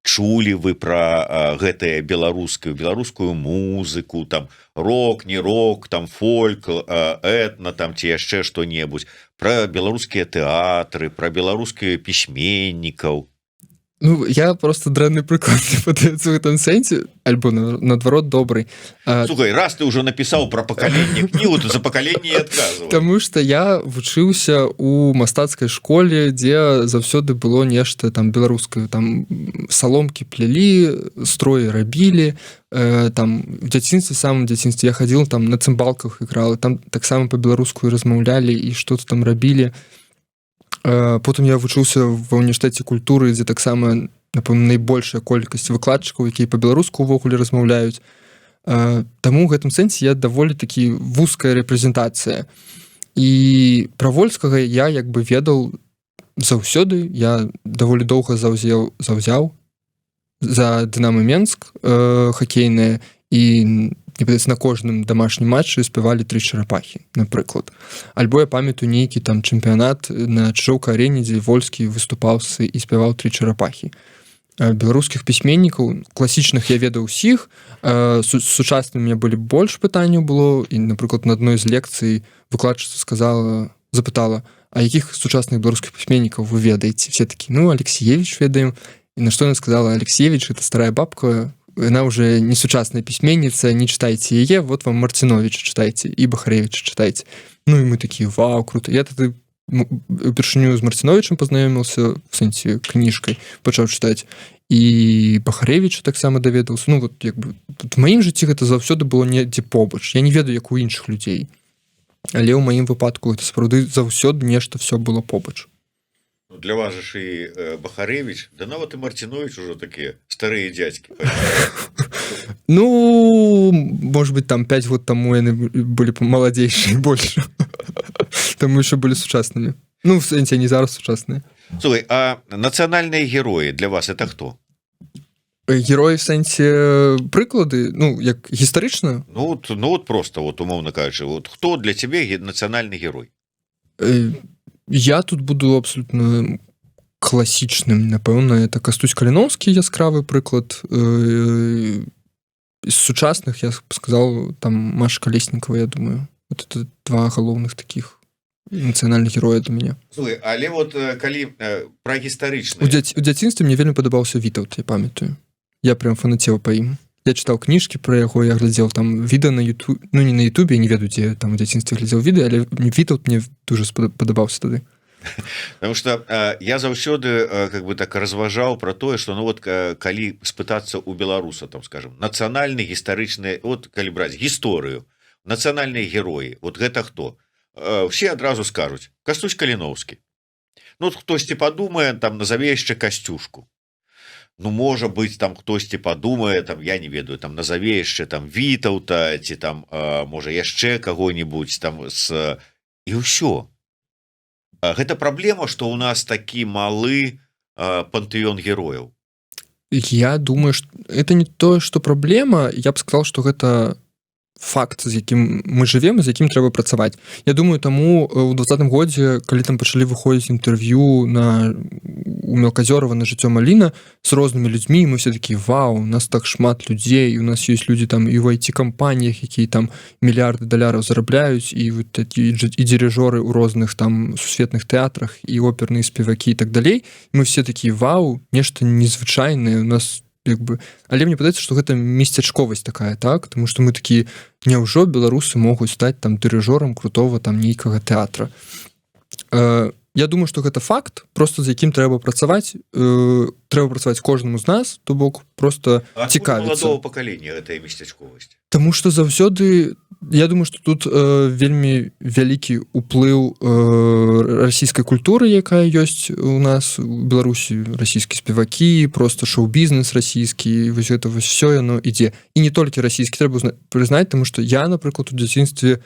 чулі вы про гэтае беларускую музыку, там рок, не рок, там фольк, этна, там ці яшчэ што-небудзь, про беларускія тэатры, про беларускія пісьменнікаў? Ну, я просто дрэнны прыклад не падаецца ў гэтым сэнсе, альбо наадварот добрый. Слухай, раз ты ўжо напісаў пра пакаленне кнігу, то за пакаленне і адказвай. Таму што я вучыўся ў мастацкай школе, дзе заўсёды было нешта там беларускае, там саломкі плялі, строі рабілі, там в дзяцінстве, самым дзяцінстве я хадзіл, там на цымбалках іграў, там таксама па-беларуску размаўлялі і што-то там рабілі. Потым я вучыўся ва універсітэце культуры, дзе таксама, напэўна, найбольшая колькасць выкладчыкаў, якія па-беларуску ўвогуле размаўляюць. Таму ў гэтым сэнсе я даволі такі вузкая рэпрэзентацыя. І пра Вольскага я як бы ведаў заўсёды, я даволі доўга заўзяў за Дынамо Менск хакейнае, і на кожным дамашнім матчы спявалі «Тры чарапахі», напрыклад. Альбо я памятаю нейкі там чэмпіянат на Чыжоўка-арэне, дзе Вольскі выступаў і спяваў «Тры чарапахі». Беларускіх пісьменнікаў класічных я ведаў усіх, сучасным у меня былі больш пытанняў было, і, напрыклад, на адной з лекцый выкладчыца запытала, а якіх сучасных беларускіх пісьменнікаў вы ведаеце? Все такі, ну, Алексіевіч ведаем. І на што яна сказала: Алексіевіч — это старая бабка, она уже не сучасная письменница, не читайте ее, вот вам Мартиновича читайте и Бахаревича читайте. Ну и мы такие: вау, круто. Я тогда упершыню з Мартиновичем познайомился, в сэнсе кніжкай пачаў чытаць, і Бахаревича таксама даведаўся. Ну вот як бы в маім жыцці гэта заўсёды было недзе побач. Я не ведаю, як у іншых людзей, але ў маім выпадку это сапраўды заўсёды нешта все было побач. Для вас же и Бахаревич, да нават и Мартинович уже такие старые дядьки. Ну, может быть, там 5 год тому они были молодейшие больше. Там еще были сучасными. Ну, в сенсе, они зараз сучасные. Слушай, а национальные герои для вас это кто? Герои в сенсе прыклады, ну, як гістарычна? Ну вот просто, вот умовно кажучи, вот кто для тебя национальный герой? Я тут буду абсолютно класічным, напэўна, это Кастусь Каліноўскі, яскравы прыклад. Из сучасных я сказал, там Маша Колесникова, я думаю. Вот это два галоўных таких нацыянальных героя для меня. Слухай, але вот калі пра гістарычныя... У дзяцінстве мне вельмі падабаўся Вітаўт, я памятаю. Я прям фанацеў па ім. Я чытаў кніжкі пра яго, я глядзеў там відэа на YouTube, ну не на YouTube, я не ведаю, дзе там у дзяцінстве глядзеў відэа, але Вітаўт мне дуже падабаўся тады. Потому что я заўсёды как бы так разважаў про тое, что ну вот калі спытацца у беларуса, там скажем, нацыянальны гістарычны, вот калі браць гісторыю, нацыянальныя героі, вот гэта хто? Все адразу скажуць: Кастусь Каліноўскі. Ну хтосьці падумае, там назаве яшчэ Касцюшку. Ну, можа быць, там хтосьці падумае, там я не ведаю, там назаве яшчэ там Вітаўта, ці там можа яшчэ каго-нибудь там з... І ўсё. Гэта праблема, што ў нас такі малы пантэон герояў. Я думаю, что это не то, что проблема. Я б сказал, что гэта факт, з якім мы живем і з якім трэба працаваць. Я думаю, таму ў 2020 годзе, калі там пачалі выходзіць інтэрв'ю у Мелказёрова на жыццё Маліна з рознымі людзьмі, мы все такі: вау, у нас так шмат людзей, у нас ёсць людзі там і ў IT-кампаніях, якія там мільярды даляраў зарабляюць, і вот такі і дирижёры ў розных там сусветных тэатрах, і оперныя спевакі і так далей. Мы все такі: вау, нешта незвычайнае у нас, як бы. Але мне падаецца, што гэта месцячковасць такая, так? Таму што мы такі: няўжо беларусы могуць стаць там дырыжорам крутого там нейкага тэатра. Я думаю, што гэта факт, просто за якім трэба працаваць кожнаму з нас, то бок просто цікавіцца. Маладого пакалення гэтая месцячковасць. Таму што заўсёды, я думаю, што тут вельмі вялікі ўплыў расійскай культуры, якая ёсць у нас у Беларусі, расійскія спевакі, просто шоу-бізнес расійскі, вось гэта вось всё яно ідзе. І не толькі расійскі, трэба прызнаць, таму што я, напрыклад, у дзяцінстве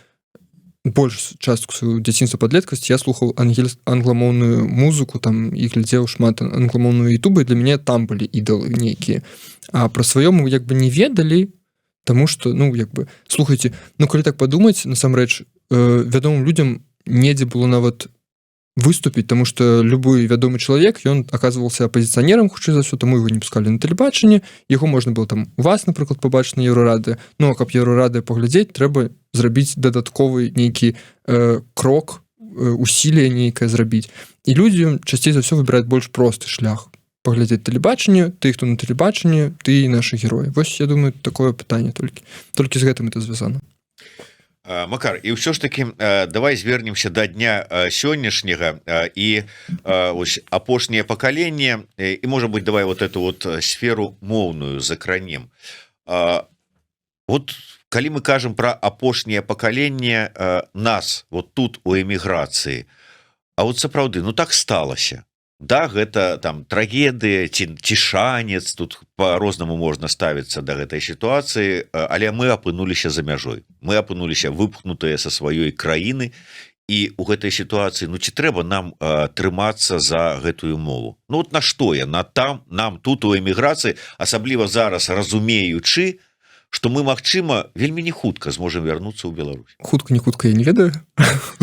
больш частку сваю дзяцінства падлеткасці я слухаў англамоўную музыку там і глядзеў шмат англамоўную ютубы, для мяне там былі ідалы нейкія. А пра сваё мы як бы не ведалі, таму што, ну, як бы, слухайце, ну, калі так падумаць, насамрэч, вядомым людзям недзе было нават выступіць, тому что любой вядомы чалавек, ён оказывался апозіцыянерам, хутчэй за ўсё, таму его не пускалі на тэлебачанні, яго можна было там у вас, напрыклад, пабачыць на Еўрарады. Ну, а каб Еўрарады паглядзець, трэба зрабіць дадатковы нейкі крок, усилие нейкае зрабіць. І людзі часцей за ўсё выбіраюць больш просты шлях. Паглядзець тэлебачанне, ты, хто на тэлебачанні, ты і нашы героі. Вось, я думаю, такое пытанне толькі. Толькі з гэтым это звязана. Макар, і ўсё ж таки давай звернемся да дня сённяшняга і ось апошняе пакаленне, і можа быть давай вот эту вот сферу моўную закранем. Вот калі мы кажам про апошняе пакаленне нас вот тут у эміграцыі, а вот сапраўды, ну так сталася. Да, гэта там трагедыя ці шанец, тут по-рознаму можна ставіцца да гэтай сітуацыі, але мы апынуліся за мяжой. Мы апынуліся выпхнутыя са сваёй краіны, і у гэтай сітуацыі, ну ці трэба нам трымацца за гэтую мову? Ну вот на што яна там, нам тут у эміграцыі, асабліва зараз разумеючы, што мы, магчыма, вельмі не хутка зможам вярнуцца ў Беларусь. Хутка, не хутка, я не ведаю.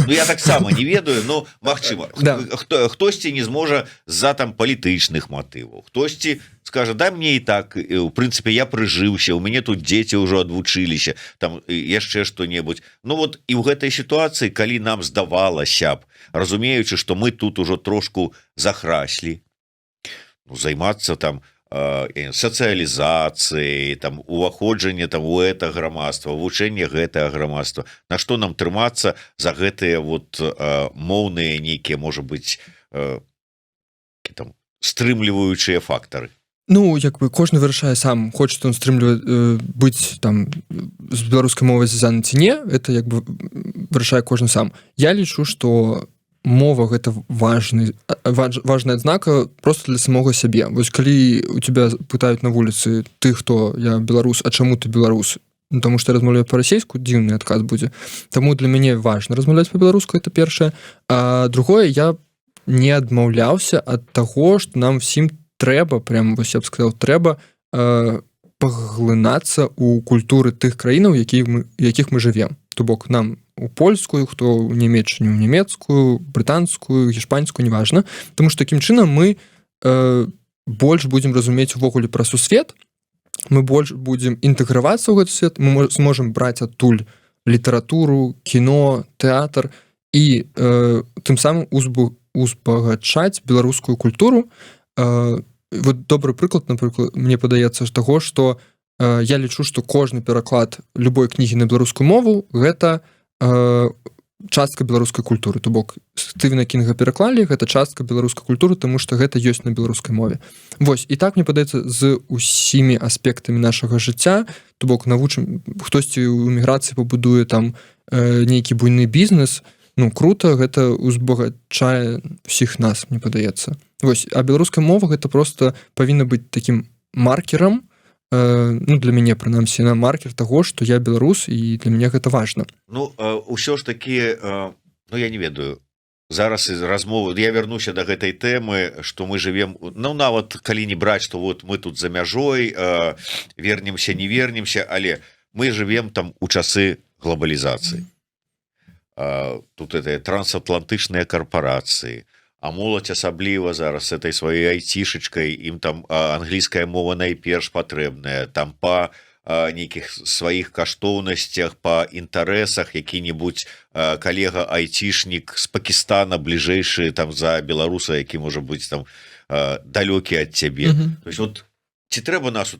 Ну, я таксама не ведаю, но, магчыма, Да. хтосьці не зможа з-за там палітычных матываў. Хтосьці скажа, да, мне і так, у прынцыпе, я прыжыўся, у мяне тут дзеці ўжо адвучыліся, там яшчэ што-небудзь. Ну, вот і ў гэтай сітуацыі, калі нам здавалася б, разумеючы, што мы тут ужо трошку захраслі, ну, займацца там сацыялізацыі, там уваходжанне там у гэта грамадства, вывучэнне гэтага грамадства, на што нам трымацца за гэтыя вот моўныя нейкія, можа быць, там стрымліваючыя фактары. Ну, як бы кожны вырашае сам, хоча он стрымліваць быць там з беларускай мовай звязаны ці не, это як бы вырашае кожны сам. Я лічу, што мова гэта важная адзнака просто для самога сябе. Вось калі у тебя пытаюць на вуліцы, ты хто, я беларус, а чаму ты беларус? Ну, таму што размаўляю па-расейску, дзіўны адказ будзе. Таму для мяне важна размаўляць па-беларуску, это першае. А другое, я не адмаўляўся ад таго, што нам всім трэба, прям вось я б сказаў, трэба паглынацца ў культуры тых краінаў, якіх мы жывем. То бок нам у польскую, хто ў нямецчыне ў нямецкую, брытанскую, гішпанскую, неважна. Таму што такім чынам мы больш будзем разумець увогуле пра сусвет, мы больш будзем інтэгравацца ў гэты свет, мы зможам браць адтуль літаратуру, кіно, тэатр і тым самым узбагачаць беларускую культуру. Вот добры прыклад, напрыклад, мне падаецца таго, што я лічу, што кожны пераклад любой кнігі на беларускую мову гэта частка беларускай культуры. То бок Стывена Кінга пераклалі, гэта частка беларускай культуры, таму што гэта ёсць на беларускай мове. Вось, і так мне падаецца з усімі аспектамі нашага жыцця, то бок навучым, хтосьці ў эміграцыі пабудуе там нейкі буйны бізнес, ну круто, гэта узбагачае ўсіх нас, мне падаецца. Вось, а беларуская мова гэта просто павінна быць такім маркерам, ну, для мяне, прынамсі, на маркер таго, што я беларус, і для мяне гэта важна. Ну, ўсё ж такі, ну, я не ведаю, зараз из размовы, я вярнуся да гэтай тэмы, што мы жывем, ну, нават калі не браць, што вот мы тут за мяжой, вернемся, не вернемся, але мы жывем там у часы глобалізацыі. Тут это трансатлантычныя карпорацыі, а моладзь асабліва зараз с этой сваёй айцішачкай, ім там англійская мова найперш патрэбная, там па нейкіх сваіх каштоўнасцях, па інтарэсах, які-небудзь калега айцішнік з Пакістана бліжэйшы там за беларуса, які можа быць там далёкі ад цябе. То есть вот ці трэба нас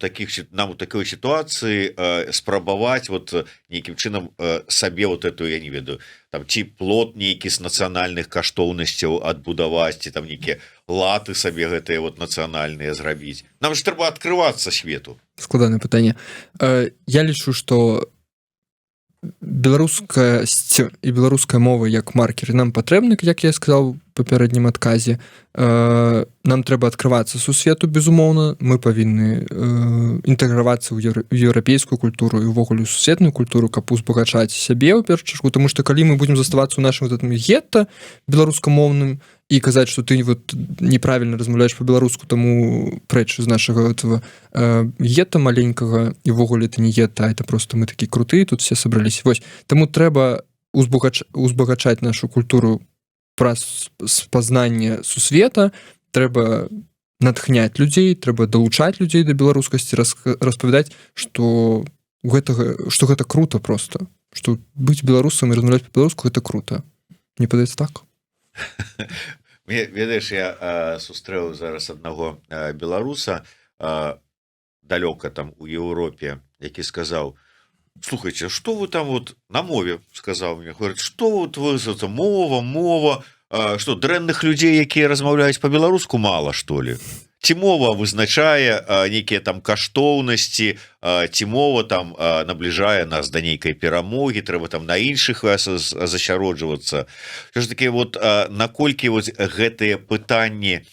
нам у такой сітуацыі спрабаваць вот нейкім чынам сабе вот эту, я не ведаю, там ці плот нейкі з нацыянальных каштоўнасцяў адбудаваць, ці там нейкія латы сабе гэтыя вот нацыянальныя зрабіць. Нам ж трэба адкрывацца свету. Складанае пытанне. Я лічу, што беларускасць і беларуская мова як маркер нам патрэбны, як я сказаў у папярэднім адказе. Нам трэба адкрывацца сусвету, безумоўна, мы павінны інтэгравацца ў еўрапейскую культуру і ўвогуле сусветную культуру, каб узбагачаць сябе ў першую чаргу, таму што калі мы будзем заставацца ў нашым гетта беларускамоўным і казаць, што ты вот неправільна размаўляеш па-беларуску, таму прэч з нашага этого гетта маленькага, і ўвогуле это не гетта, а это просто мы такі крутыя, тут все сабраліся. Вось, таму трэба узбагачаць нашу культуру праз спазнанне сусвета трэба натхняць людзей, трэба далучаць людзей да беларускасці, распавядаць, што гэта круто просто, што быць беларусам і размаўляць па-беларуску гэта круто. Мне падаецца так. Ведаеш, я сустрэў зараз аднаго беларуса далёка там у Еўропе, які сказаў: слухайте, что вы там вот на мове, сказал мне, говорит, что вот вы, это мова, что дрэнных людей, якія размаўляюць по-беларуску, мало, что ли? Ці мова вызначае нейкія там каштоўнасці, ці мова там набліжае нас да нейкай перамогі, трэба там на іншых засяроджвацца. Що ж такі, вот наколькі вот гэтыя пытанні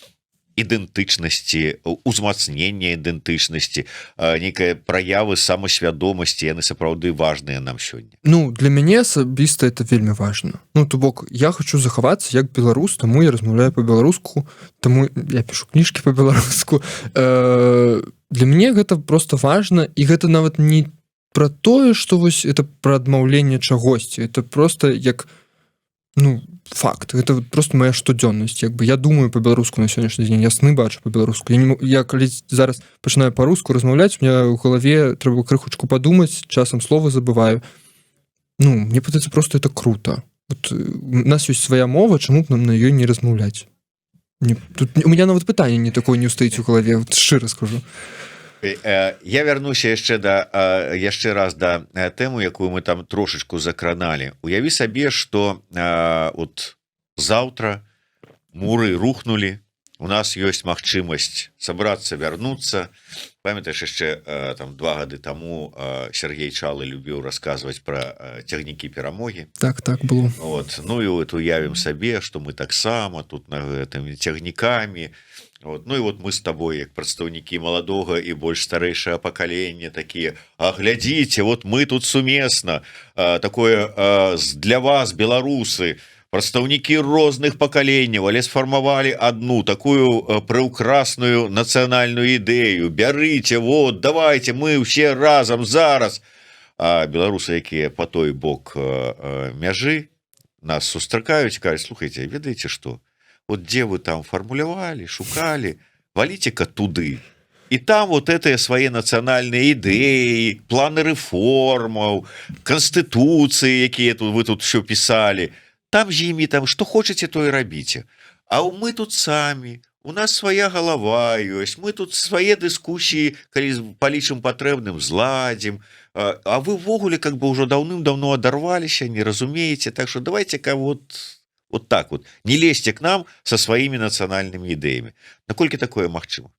ідэнтычнасці, узмацнення ідэнтычнасці, нейкая праявы самасвядомасці, яны сапраўды важныя нам сёння. Ну, для мяне асабіста это вельмі важна. Ну, то бок, я хочу захавацца як беларус, таму я размаўляю па-беларуску, таму я пішу кніжкі па-беларуску. Для мяне гэта просто важна, і гэта нават не пра тое, што вось это пра адмаўленне чагосьці, это просто як, ну, факт, это просто моя штодзённасць, як бы я думаю по-беларуску на сённяшні дзень, я сны бачу по-беларуску, я калі зараз пачынаю па-руску размаўляць, у меня ў галаве трэба крыхучку падумаць, часам слова забываю. Ну, мне падаецца, просто это круто. Вот, у нас ёсць свая мова, чаму б нам на ёй не размаўляць? У меня нават пытанне не такое не ўстаіць у галаве, вот, шчыра скажу. Я вярнуся яшчэ раз да тэму, якую мы там трошачку закраналі. Уяві сабе, што от заўтра муры рухнулі, у нас ёсць магчымасць сабрацца, вярнуцца. Памятаеш, яшчэ там 2 гады таму Сергей Чалы любіў расказваць пра цягнікі перамогі. Так было. Вот. Ну і вот уявім сабе, што мы таксама тут на гэтымі цягнікамі. Вот. Ну і вот мы з табой, як прадстаўнікі маладога і больш старэйшага пакалення, такія: а глядзіце, вот мы тут сумесна, такое для вас, беларусы, прадстаўнікі розных пакаленняў, але сфармавалі одну такую прыўкрасную нацыянальную ідэю. Бярыце, вот, давайте, мы ўсе разам зараз. А беларусы, якія по той бок мяжы, нас сустракаюць, кажуць: слухайте, ведаеце што? Вот где вы там формулировали, шукали, валите-ка туды. И там вот это свои национальные идеи, планы реформов, конституции, какие вы тут все писали. Там же ими там, что хотите, то и робите. А мы тут сами, у нас своя голова есть, мы тут свои дискуссии, коли полічым потребным, зладим. А вы в огуле как бы уже давным-давно оторвались, не разумеете. Так что давайте-ка вот так вот. Не лезьте к нам со своими национальными идеями. Наколькі такое магчыма?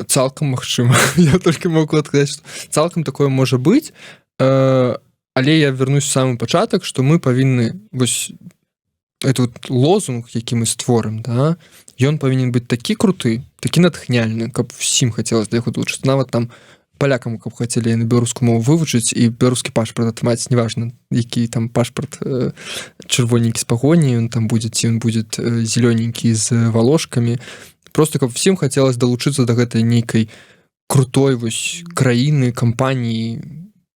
Цалкам магчыма. Я только могу адказаць, што цалкам такое можа быць, але я вернусь в самы пачатак, што мы павінны вось это вот лозунг, які мы створым, да, ён павінен быць такі круты, такі натхняльны, каб всім хацелось да яго долучыцца. Нават там палякам, каб хацелі на беларускую мову вывучыць і беларускі пашпарт атрымаць, неважна, які там пашпарт, чырвоненькі з пагоняй, ён там будзе, ці ён будзе зелёненькі з волошкамі. Просто каб всім хацелось далучыцца да гэтай нейкай крутой вось краіны, кампаніі,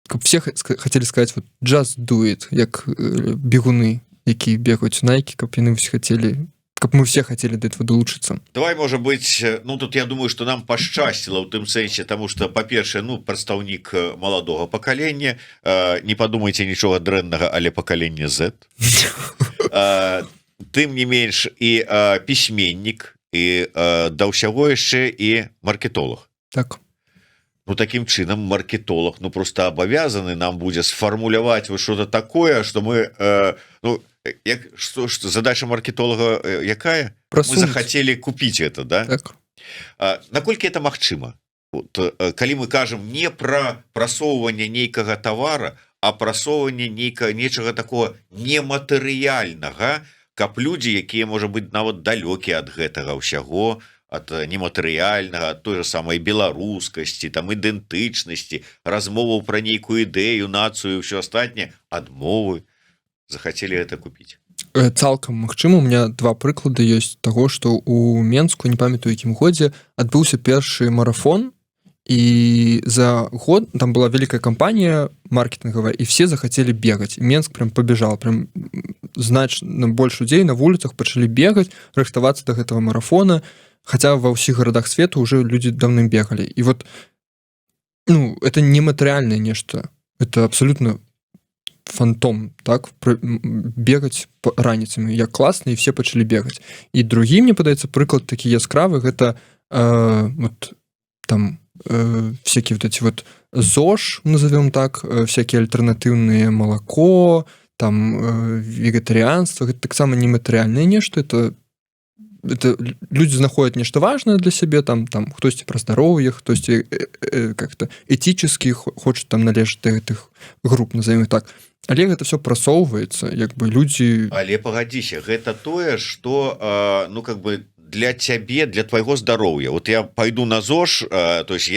каб все хацелі сказаць вот just do it, як бегуны, якія бегаюць у Nike, каб яны ўсе хацелі, каб мы все хотели до этого долучиться. Давай, может быть, ну тут я думаю, что нам пашчасціла ў тым сэнсе, тому что, па-першае, ну прадстаўнік маладога пакалення, не подумайте нічога дрэннага, але пакаленне Z. Тым не менш і пісьменнік, і да ўсяго яшчэ і маркетолог. Так. Ну таким чынам маркетолог, ну просто абавязаны нам будзе сфармуляваць вот что-то такое, что мы, ну, что задача маркетолога якая? Просунуть. Мы захотели купить это, да? Так. Наколькі это магчыма? Вот, калі мы кажам не пра прасоўванне нейкага тавара, а прасоўванне нечага такого нематэрыяльнага, каб людзі, якія, можа быць, нават далёкія ад гэтага ўсяго, ад нематэрыяльнага, ад той же самай беларускасці, там ідэнтычнасці, размоваў пра нейкую ідэю, нацыю, ўсё астатняе, адмовы, захотели это купить. Цалкам магчыма. У меня 2 прыклады ёсць таго, што у Менску, не памятаю якім годзе, адбыўся першы марафон, и за год там была великая кампания маркетинговая, и все захотели бегать. И Менск прям побежал, прям значно больше людей на улицах пачалі бегать, рыхтавацца до гэтага марафона, хотя ва ўсіх гарадах свету уже люди давным бегали. И вот, ну, это нематериальное нешта, это абсолютно фантом, так, бегаць раніцамі, як класна, і все пачалі бегаць. І другі, мне падаецца, прыклад такі яскравы, гэта вот там всякие вот эти вот ЗОЖ, назовем так, всякие альтернативные молоко, там вегетарианство, это таксама нематериальное нешта, это люди знаходят нешта важное для сябе, там хтосьці пра здароўе, хтосьці как-то этически хочет там належаць да гэтых груп, назовем так. Але гэта все прасоўваецца, як бы люди. Але пагадзіся, гэта тое, что ну как бы для цябе, для твайго здароўя. Вот я пойду на ЗОЖ, то есть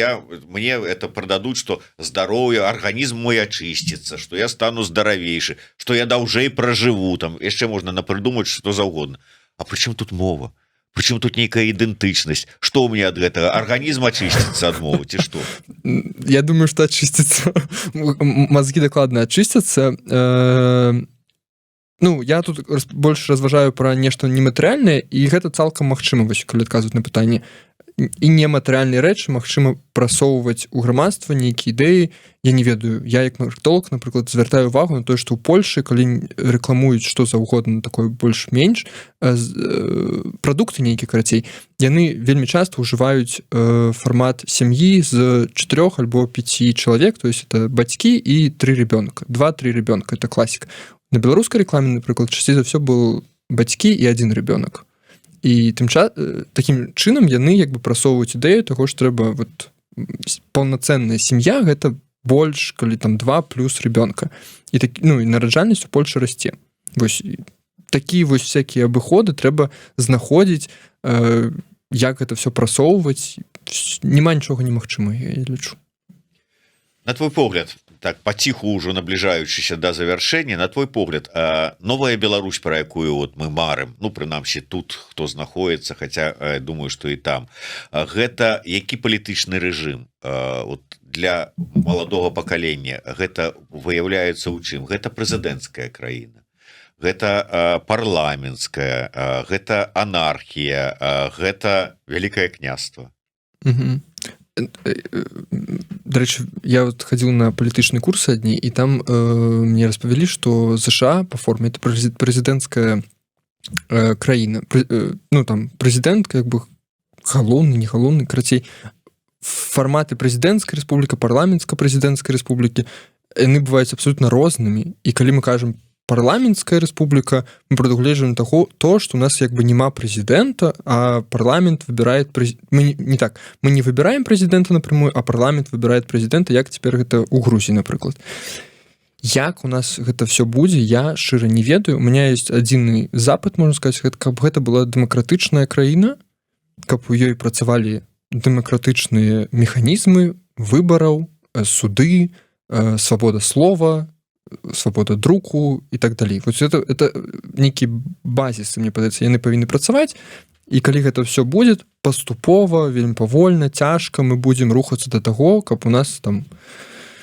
мне это продадут, что здароўе, арганізм мой очистится, что я стану здаравейшы, что я даўжэй проживу, там яшчэ можна напрыдумаць что заўгодна. А причем тут мова? Причем тут некая идентичность? Что у меня от этого? Организм очистится от мовы, ці что? Я думаю, что очистится. Мозги докладно очистятся. Ну, я тут больше разважаю про нешта нематэрыяльнае, і гэта цалкам магчыма, вось, калі адказваць на пытанне. І нематэрыяльныя рэчы магчыма прасоўваць у грамадства нейкія ідэі. Я не ведаю, я як маркетолог, напрыклад, звяртаю увагу на тое, што ў Польшы, калі рэкламуюць што заўгодна, такое больш-менш, прадукты нейкія, карацей, яны вельмі часта ўжываюць фармат сям'і з 4 альбо 5 чалавек, то есть это бацькі і 3 ребёнка, 2-3 ребёнка, это класіка. На беларускай рэкламе, напрыклад, часцей за ўсё был бацькі і 1 ребёнак. І такім чынам яны як бы прасоўваюць ідэю таго, што трэба вот паўнацэнная сям'я, гэта больш, калі там 2 плюс ребёнка. І ну, і нараджальнасць у Польшы расце. Вось такія вось всякія абыходы трэба знаходзіць, як гэта все прасоўваць. Нема нічога немагчымага, я лічу. На твой погляд, так паціху ўжо набліжаючыся да завяршэння, на твой погляд, новая Беларусь, про якую вот мы марым, ну прынамсі тут хто знаходіцца, хаця думаю, што і там, гэта які палітычны рэжым вот для маладога пакалення, гэта выяўляецца ў чым? Гэта прэзідэнцкая краіна, гэта парламенцкая, гэта анархія, гэта вялікае княства. Дарэчы, я вот ходил на палітычныя курсы адні, і там мне распавялі, што США по форме это прэзідэнцкая краіна. Ну там прэзідэнт как бы галоўны, не галоўны, карацей, фарматы прэзідэнцкай рэспублікі, парламенцкай прэзідэнцкай рэспублікі, яны бываюць абсолютна рознымі. І калі мы кажам парламенцкая рэспубліка, мы прадугледжваем то, што у нас як бы няма прэзідэнта, а парламент выбірае мы не выбіраем прэзідэнта напрямую, а парламент выбірае прэзідэнта, як цяпер гэта ў Грузіі, напрыклад. Як у нас гэта все будзе, я шчыра не ведаю. У меня есть адзіны запыт, можна сказаць, каб гэта была дэмакратычная краіна, каб у ёй працавалі дэмакратычныя механізмы выбараў, суды, свабода слова, свабода друку і так далей. Вот это нейкі базіс, мне падаецца, яны павінны працаваць, і калі гэта все будзе паступова, вельмі павольна, цяжка, мы будзем рухацца да таго, каб у нас там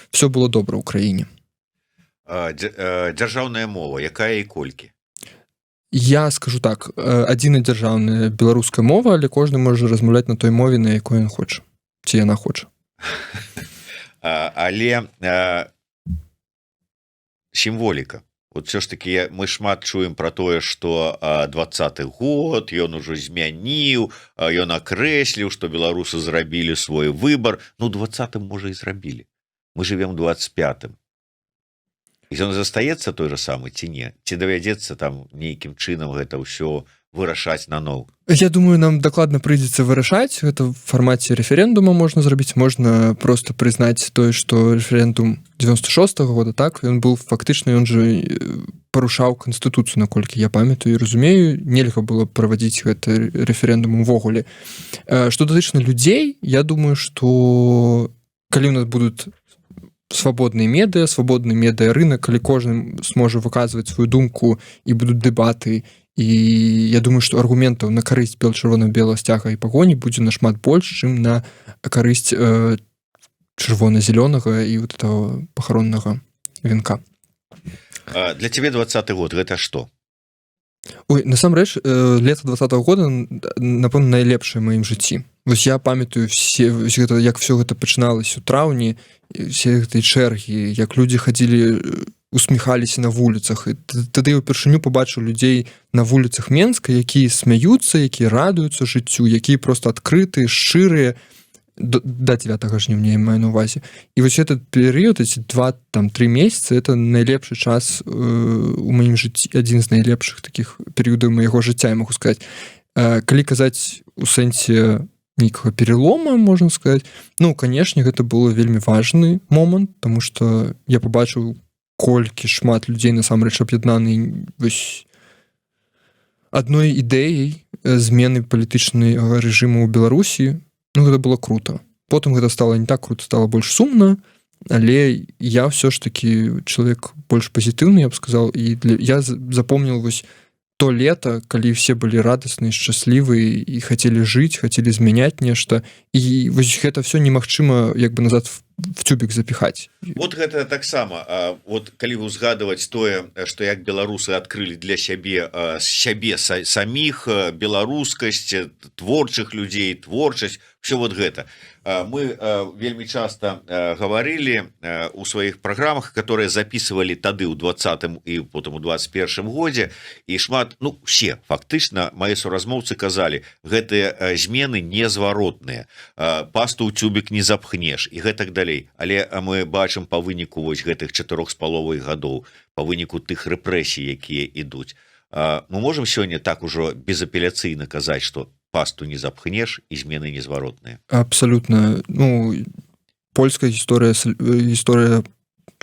все было добра ў краіне. Дзяржаўная мова, якая і колькі? Я скажу так, адзіная дзяржаўная беларуская мова, але кожны можа размаўляць на той мове, на якой ён хоча, ці яна хоча. Але сімволіка. Вот все ж таки мы шмат чуем про тое, что 20-й год ён ужо змяніў, ён акрэсліў, што беларусы зрабілі свой выбор. Ну 20-м можа і зрабілі. Мы живем 25-м. І ён застаецца той же самы ці не? Ці давядзецца там нейкім чынам гэта ўсё вырашаць наноў? Я думаю, нам дакладна прыйдзецца вырашаць. Гэта в фармаце рэферэндума можна зрабіць, можна просто прызнаць тое, што рэферэндум 96-го года, так, ён быў фактычна, ён же парушаў канстытуцыю, наколькі я памятаю і разумею, нельга было правадзіць гэты рэферэндум увогуле. Што датычна людзей, я думаю, што калі у нас будуць свабодныя медыа, свабодны медыа-рынак, калі кожны сможа выказваць сваю думку і будуць дэбаты, і я думаю, што аргументаў на карысць чырвона-белага сцяга і пагоні будзе нашмат больш, чым на карысць чырвона-зялёнага і вот этого пахароннага венка. Для цябе 20 год гэта што? Ой, насамрэч, лета 20-го года, напэўна, найлепшае ў маім жыцці. Вось я памятаю гэта, як все гэта пачыналася ў траўні, все гэтай чэргі, як людзі хадзілі, усміхаліся на вуліцах. І тады я ўпершыню пабачыў людзей на вуліцах Менска, якія смяюцца, якія радуюцца жыццю, якія проста адкрытыя, шчырыя, до 9 жніўня я маю на увазе. І вось этот перыяд, эти 2-3 месяцы, это найлепшы час у маім жыцці, адзін з найлепшых такіх перыядаў майго жыцця, я могу сказаць. Калі казаць у сэнсе нейкага перелома, можна сказаць, ну, канешне, гэта было вельмі важны момант, тому што я пабачыў, колькі шмат людзей насамрэч аб'яднаны вось адной ідэяй змены палітычнага рэжыму ў Беларусі. Ну, гэта было круто. Потым гэта стала не так круто, стала больш сумна, але я ўсё ж такі чалавек больш пазітыўны, я б сказал, і я запомніў вось то лето, калі все былі радасныя, шчаслівыя і хацелі жыць, хацелі змяняць нешта, і вось гэта все немагчыма як бы назад в тюбік запіхаць. Вот гэта таксама, вот калі узгадваць тое, што як беларусы адкрылі для сябе саміх, беларускасць, творчых людзей, творчасць, все вот гэта. Мы вельмі часто говорили у сваіх праграмах, которые записывали тады ў 20-м і потым у 21-м годзе, і шмат, ну, все фактычна мои суразмоўцы казалі, гэтыя змены незваротныя, пасту ў тюбік не запхнеш і гэтак далей. Але мы бачым па выніку вось гэтых 4,5 гадоў, па выніку тых рэпрэсій, якія ідуць. Мы можем сёння так ужо безапеляцыйна казаць, што пасту не запхнеш і змены незваротныя. Абсолютно. Ну, польская гісторыя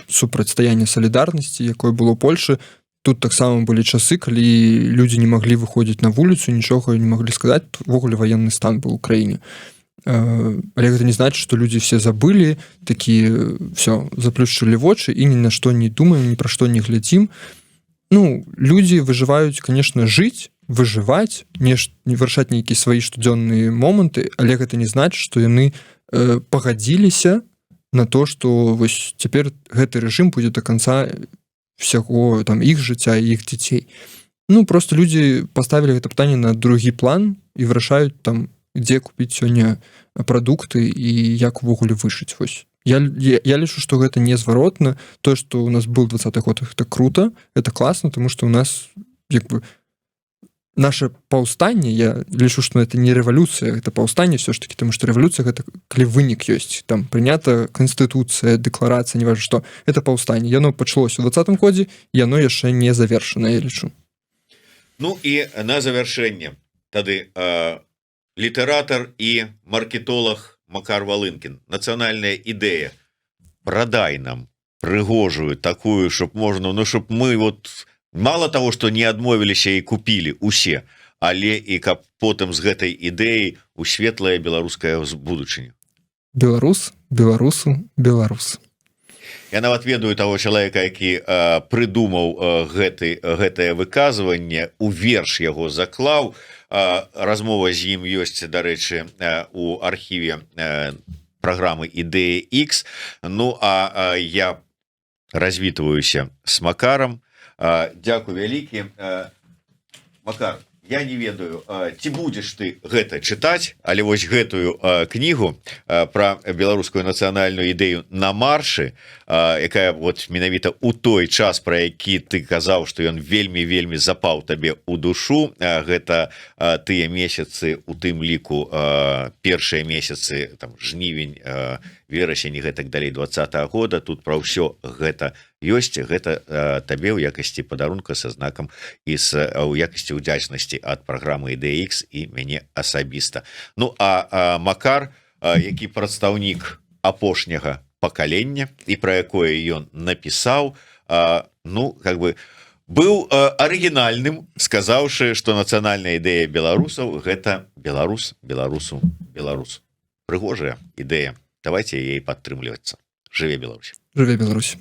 супрацьстаяння салідарнасці, якое было ў Польшы, тут таксама былі часы, калі людзі не маглі выходзіць на вуліцу, нічога не маглі сказаць, увогуле ваенны стан быў у краіне. Але гэта не значыць, што людзі все забылі, такія все заплюшчылі вочы і ні на што не думаем, ні пра што не глядзім. Ну, людзі выжываюць, конечно, жыць, выжываць, не вырашаць нейкія свае штодзённыя моманты, але гэта не значыць, што яны пагадзіліся на то, што вось цяпер гэты рэжым будзе да канца всяго там іх жыцця і іх дзяцей. Ну, просто людзі паставілі гэта пытанне на другі план і вырашаюць там, дзе купіць сёння прадукты і як увогуле выжыць. Вось. Я лічу, што гэта незваротна. То, што у нас был 20-й год, это круто, это класна, тому што у нас як бы наше паўстанне, я лічу, што это не рэвалюцыя, это паўстанне все ж таки, тому што рэвалюцыя гэта калі вынік ёсць, там прынята канстытуцыя, дэкларацыя, не важна што, это паўстанне. Яно пачалося ў 20-м годзе, яно яшчэ не завершана, я лічу. Ну і на завяршэнне тады літаратар і маркетолог Макар Валынкін. Нацыянальная ідэя. Прадай нам прыгожую такую, щоб можна, ну, щоб мы вот мало того, што не адмовіліся і купілі усе, але і каб потым з гэтай ідэяй у светлае беларускае будучыню. Беларус, беларусу, беларус. Я нават ведаю таго чалавека, які прыдумаў гэтае выказванне, у верш яго заклаў. Размова з ім ёсць, дарэчы, у архіве праграмы «Ідэя X». Ну, а я развітваюся з Макарам. Дякую вялікі. Макар, я не ведаю, ці будзеш ты гэта чытаць, але вось гэтую кнігу пра беларускую нацыянальную ідэю на маршы, якая вот менавіта ў той час, пра які ты казаў, што ён вельмі запаў табе ў душу, гэта тыя месяцы, у тым ліку першыя месяцы, там, жнівень, верасень і гэтак далей 20-го года, тут пра ўсё гэта ёсць, гэта табе ў якасці падарунка са знакам і ў якасці ўдзячнасці ад праграмы «Ідэя X» і мяне асабіста. Ну, а Макар, які прадстаўнік апошняга пакалення і пра якое ён напісаў, ну, как бы быў арыгінальным, сказаўшы, што нацыянальная ідэя беларусаў гэта беларус, беларусу, беларус. Прыгожая ідэя. Давайте ей падтрымлівацца. Жыве Беларусь. Жыве Беларусь.